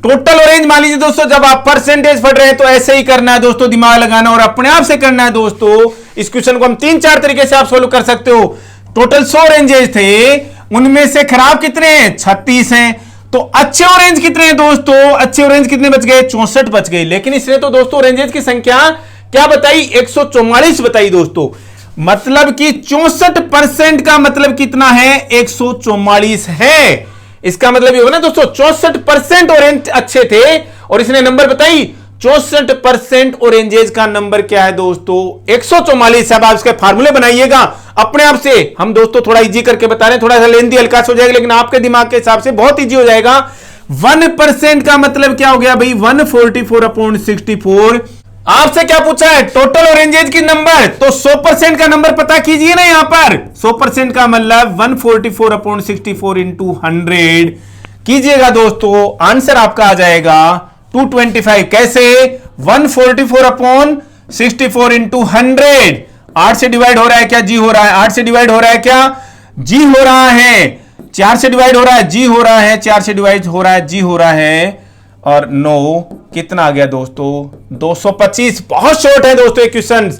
टोटल ऑरेंज मान लीजिए दोस्तों, जब आप परसेंटेज पढ़ रहे हैं तो ऐसे ही करना है दोस्तों, दिमाग लगाना और अपने आप से करना है दोस्तों। इस क्वेश्चन को हम 3-4 तरीके से आप सोल्व कर सकते हो। टोटल 100 ऑरेंजेस थे, उनमें से खराब कितने हैं? 36 हैं। तो अच्छे ऑरेंज कितने हैं दोस्तों? अच्छे ऑरेंज कितने बच गए? 64 बच गए। लेकिन इसने तो दोस्तों ऑरेंजेस की संख्या क्या बताई? 144 बताई दोस्तों। मतलब कि 64% का मतलब कितना है? 144 है। इसका मतलब ये होगा ना दोस्तों, 64% ऑरेंज अच्छे थे और इसने नंबर बताई 64% ऑरेंजेस का नंबर क्या है दोस्तों? 144। अब आप इसके फार्मूले बनाइएगा अपने आप से। हम दोस्तों थोड़ा इजी करके बता रहे हैं, थोड़ा सा लेंथी हल्का हो जाएगा, लेकिन आपके दिमाग के हिसाब से बहुत इजी हो जाएगा। 1% का मतलब क्या हो गया भाई? 144/64। आपसे क्या पूछा है? टोटल ऑरेंजेस की नंबर, तो 100% का नंबर पता कीजिए ना यहां पर। 100% का मतलब 144/64 इंटू 100 कीजिएगा दोस्तों, आंसर आपका आ जाएगा 225। कैसे? 144/64 इंटू 100। 8 से डिवाइड हो रहा है क्या? जी हो रहा है। 8 से डिवाइड हो रहा है क्या? जी हो रहा है। 4 से डिवाइड हो रहा है? जी हो रहा है। 4 से डिवाइड हो रहा है? जी हो रहा है। और 9 कितना आ गया दोस्तों? 225। बहुत शॉर्ट है दोस्तों ये क्वेश्चन,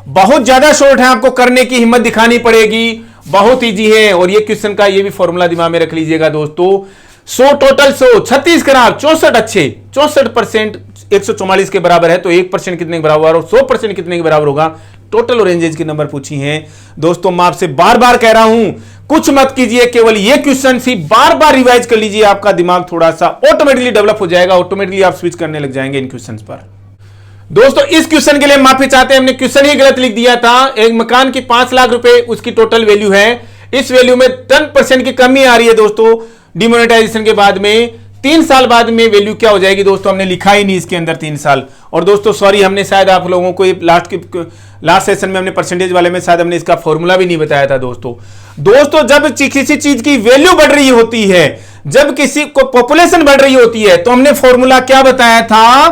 बहुत ज्यादा शॉर्ट है, आपको करने की हिम्मत दिखानी पड़ेगी। बहुत इजी है। और ये क्वेश्चन का ये भी फॉर्मूला दिमाग में रख लीजिएगा दोस्तों। 100 टोटल 100, 36 खराब, 64 अच्छे। 64% 144 के बराबर है, तो 1% कितने के बराबर और 100% कितने के बराबर होगा? टोटल ऑरेंजेस की नंबर पूछी है दोस्तों। मैं आपसे बार बार कह रहा हूं, कुछ मत कीजिए, केवल ये क्वेश्चन ही बार बार रिवाइज कर लीजिए, आपका दिमाग थोड़ा सा ऑटोमेटिकली डेवलप हो जाएगा, ऑटोमेटिकली आप स्विच करने लग जाएंगे इन क्वेश्चंस पर। दोस्तों इस क्वेश्चन के लिए माफी चाहते हैं, हमने क्वेश्चन ही गलत लिख दिया था। एक मकान की 5 लाख रुपए उसकी टोटल वैल्यू है, इस वैल्यू में 10% की कमी आ रही है दोस्तों डिमोनेटाइजेशन के बाद में। 3 साल बाद में वैल्यू क्या हो जाएगी दोस्तों? हमने लिखा ही नहीं इसके अंदर 3 साल। और दोस्तों सॉरी, हमने शायद आप लोगों को लास्ट सेशन में हमने परसेंटेज वाले में शायद हमने इसका फॉर्मूला भी नहीं बताया था दोस्तों। जब किसी चीज की वैल्यू बढ़ रही होती है, जब किसी को पॉपुलेशन बढ़ रही होती है, तो हमने फॉर्मूला क्या बताया था?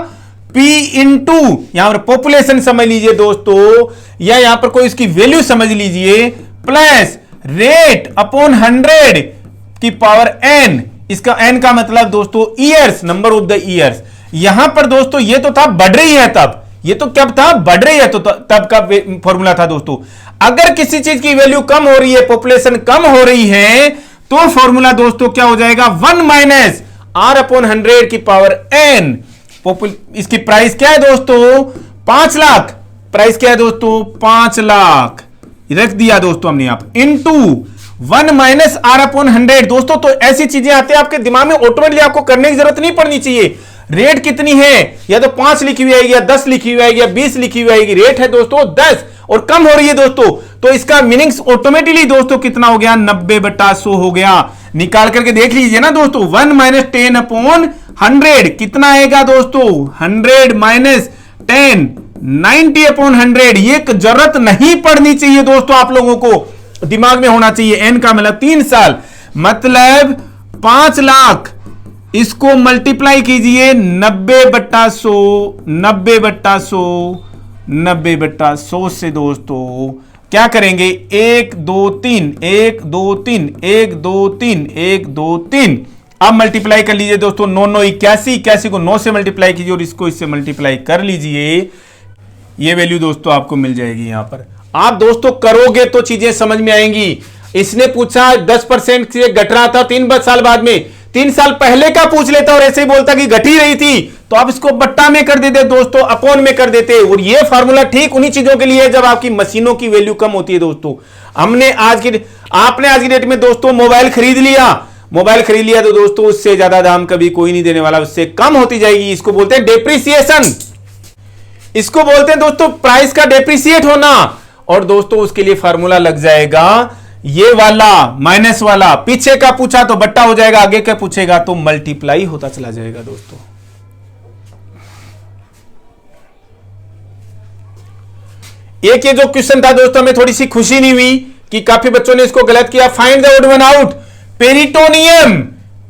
P इंटू यहां पर पॉपुलेशन समझ लीजिए दोस्तों, या यहां पर कोई इसकी वैल्यू समझ लीजिए, प्लस रेट अपॉन 100 की पावर n। इसका n का मतलब दोस्तों years, number of the years. यहां पर दोस्तों ये तो था बढ़ रही है, तब ये तो कब था, बढ़ रही है, तो तब का फॉर्मूला था दोस्तों। अगर किसी चीज की वैल्यू कम हो रही है, पॉपुलेशन कम हो रही है, तो फॉर्मूला दोस्तों क्या हो जाएगा, 1 माइनस r अपॉन 100 की पावर n। इसकी प्राइस क्या है दोस्तों, 5 लाख। प्राइस क्या है दोस्तों, 5 लाख रख दिया दोस्तों हमने यहां पर, इंटू 1 माइनस r अपॉन 100 दोस्तों। तो ऐसी चीजें आती है आपके दिमाग में, ऑटोमेटिकली आपको करने की जरूरत नहीं पड़नी चाहिए। रेट कितनी है, या तो 5 लिखी हुई आएगी, या 10 लिखी हुई आएगी, या 20 लिखी हुई आएगी। रेट है दोस्तों 10 और कम हो रही है दोस्तों, तो इसका मीनिंग्स ऑटोमेटिकली दोस्तों कितना हो गया, 90/100 हो गया। निकाल करके देख लीजिए ना दोस्तों, 1 माइनस 10 अपॉन 100 कितना आएगा दोस्तों, 100 माइनस 10 90 अपॉन 100। ये जरूरत नहीं पड़नी चाहिए दोस्तों, आप लोगों को दिमाग में होना चाहिए। एन का मतलब 3 साल, मतलब 5 लाख। इसको मल्टीप्लाई कीजिए 90/100, 90/100, 90/100 से दोस्तों क्या करेंगे, 1 2 3 1 2 3 1 2 3 1 2 3। अब मल्टीप्लाई कर लीजिए दोस्तों, 9 9 81, 81 को 9 से मल्टीप्लाई कीजिए और इसको इससे मल्टीप्लाई कर लीजिए। ये वैल्यू दोस्तों आपको मिल जाएगी। यहां पर आप दोस्तों करोगे तो चीजें समझ में आएंगी। इसने पूछा 10% से घट रहा था 3 साल बाद में, 3 साल पहले का पूछ लेता और ऐसे ही बोलता कि घट ही रही थी, तो आप इसको बट्टा में कर देते दोस्तों, अपॉन में कर देते। और ये फार्मूला ठीक उन्हीं चीजों के लिए है जब आपकी मशीनों की वैल्यू कम होती है दोस्तों। आपने आज की डेट में दोस्तों मोबाइल खरीद लिया, तो दोस्तों उससे ज्यादा दाम कभी कोई नहीं देने वाला, उससे कम होती जाएगी। इसको बोलते हैं डेप्रिसिएशन, इसको बोलते हैं दोस्तों प्राइस का डेप्रिसिएट होना। और दोस्तों उसके लिए फार्मूला लग जाएगा ये वाला, माइनस वाला। पीछे का पूछा तो बट्टा हो जाएगा, आगे का पूछेगा तो मल्टीप्लाई होता चला जाएगा दोस्तों। एक ये जो क्वेश्चन था दोस्तों, हमें थोड़ी सी खुशी नहीं हुई कि काफी बच्चों ने इसको गलत किया। Find the odd one out, peritoneum,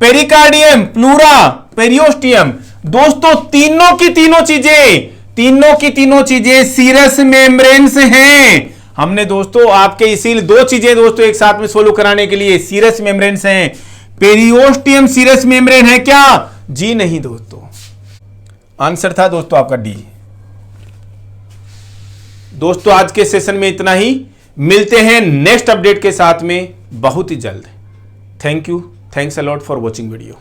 pericardium, pleura, periosteum. दोस्तों तीनों की तीनों चीजें सीरस मेम्ब्रेन से हैं। हमने दोस्तों आपके इसीलिए 2 चीजें दोस्तों एक साथ में सोल्व कराने के लिए सीरस मेम्ब्रेन से हैं। पेरियोस्टियम सीरस मेम्ब्रेन है क्या, जी नहीं दोस्तों, आंसर था दोस्तों आपका डी। दोस्तों आज के सेशन में इतना ही, मिलते हैं नेक्स्ट अपडेट के साथ में बहुत ही जल्द। Thank you, thanks a lot for watching video.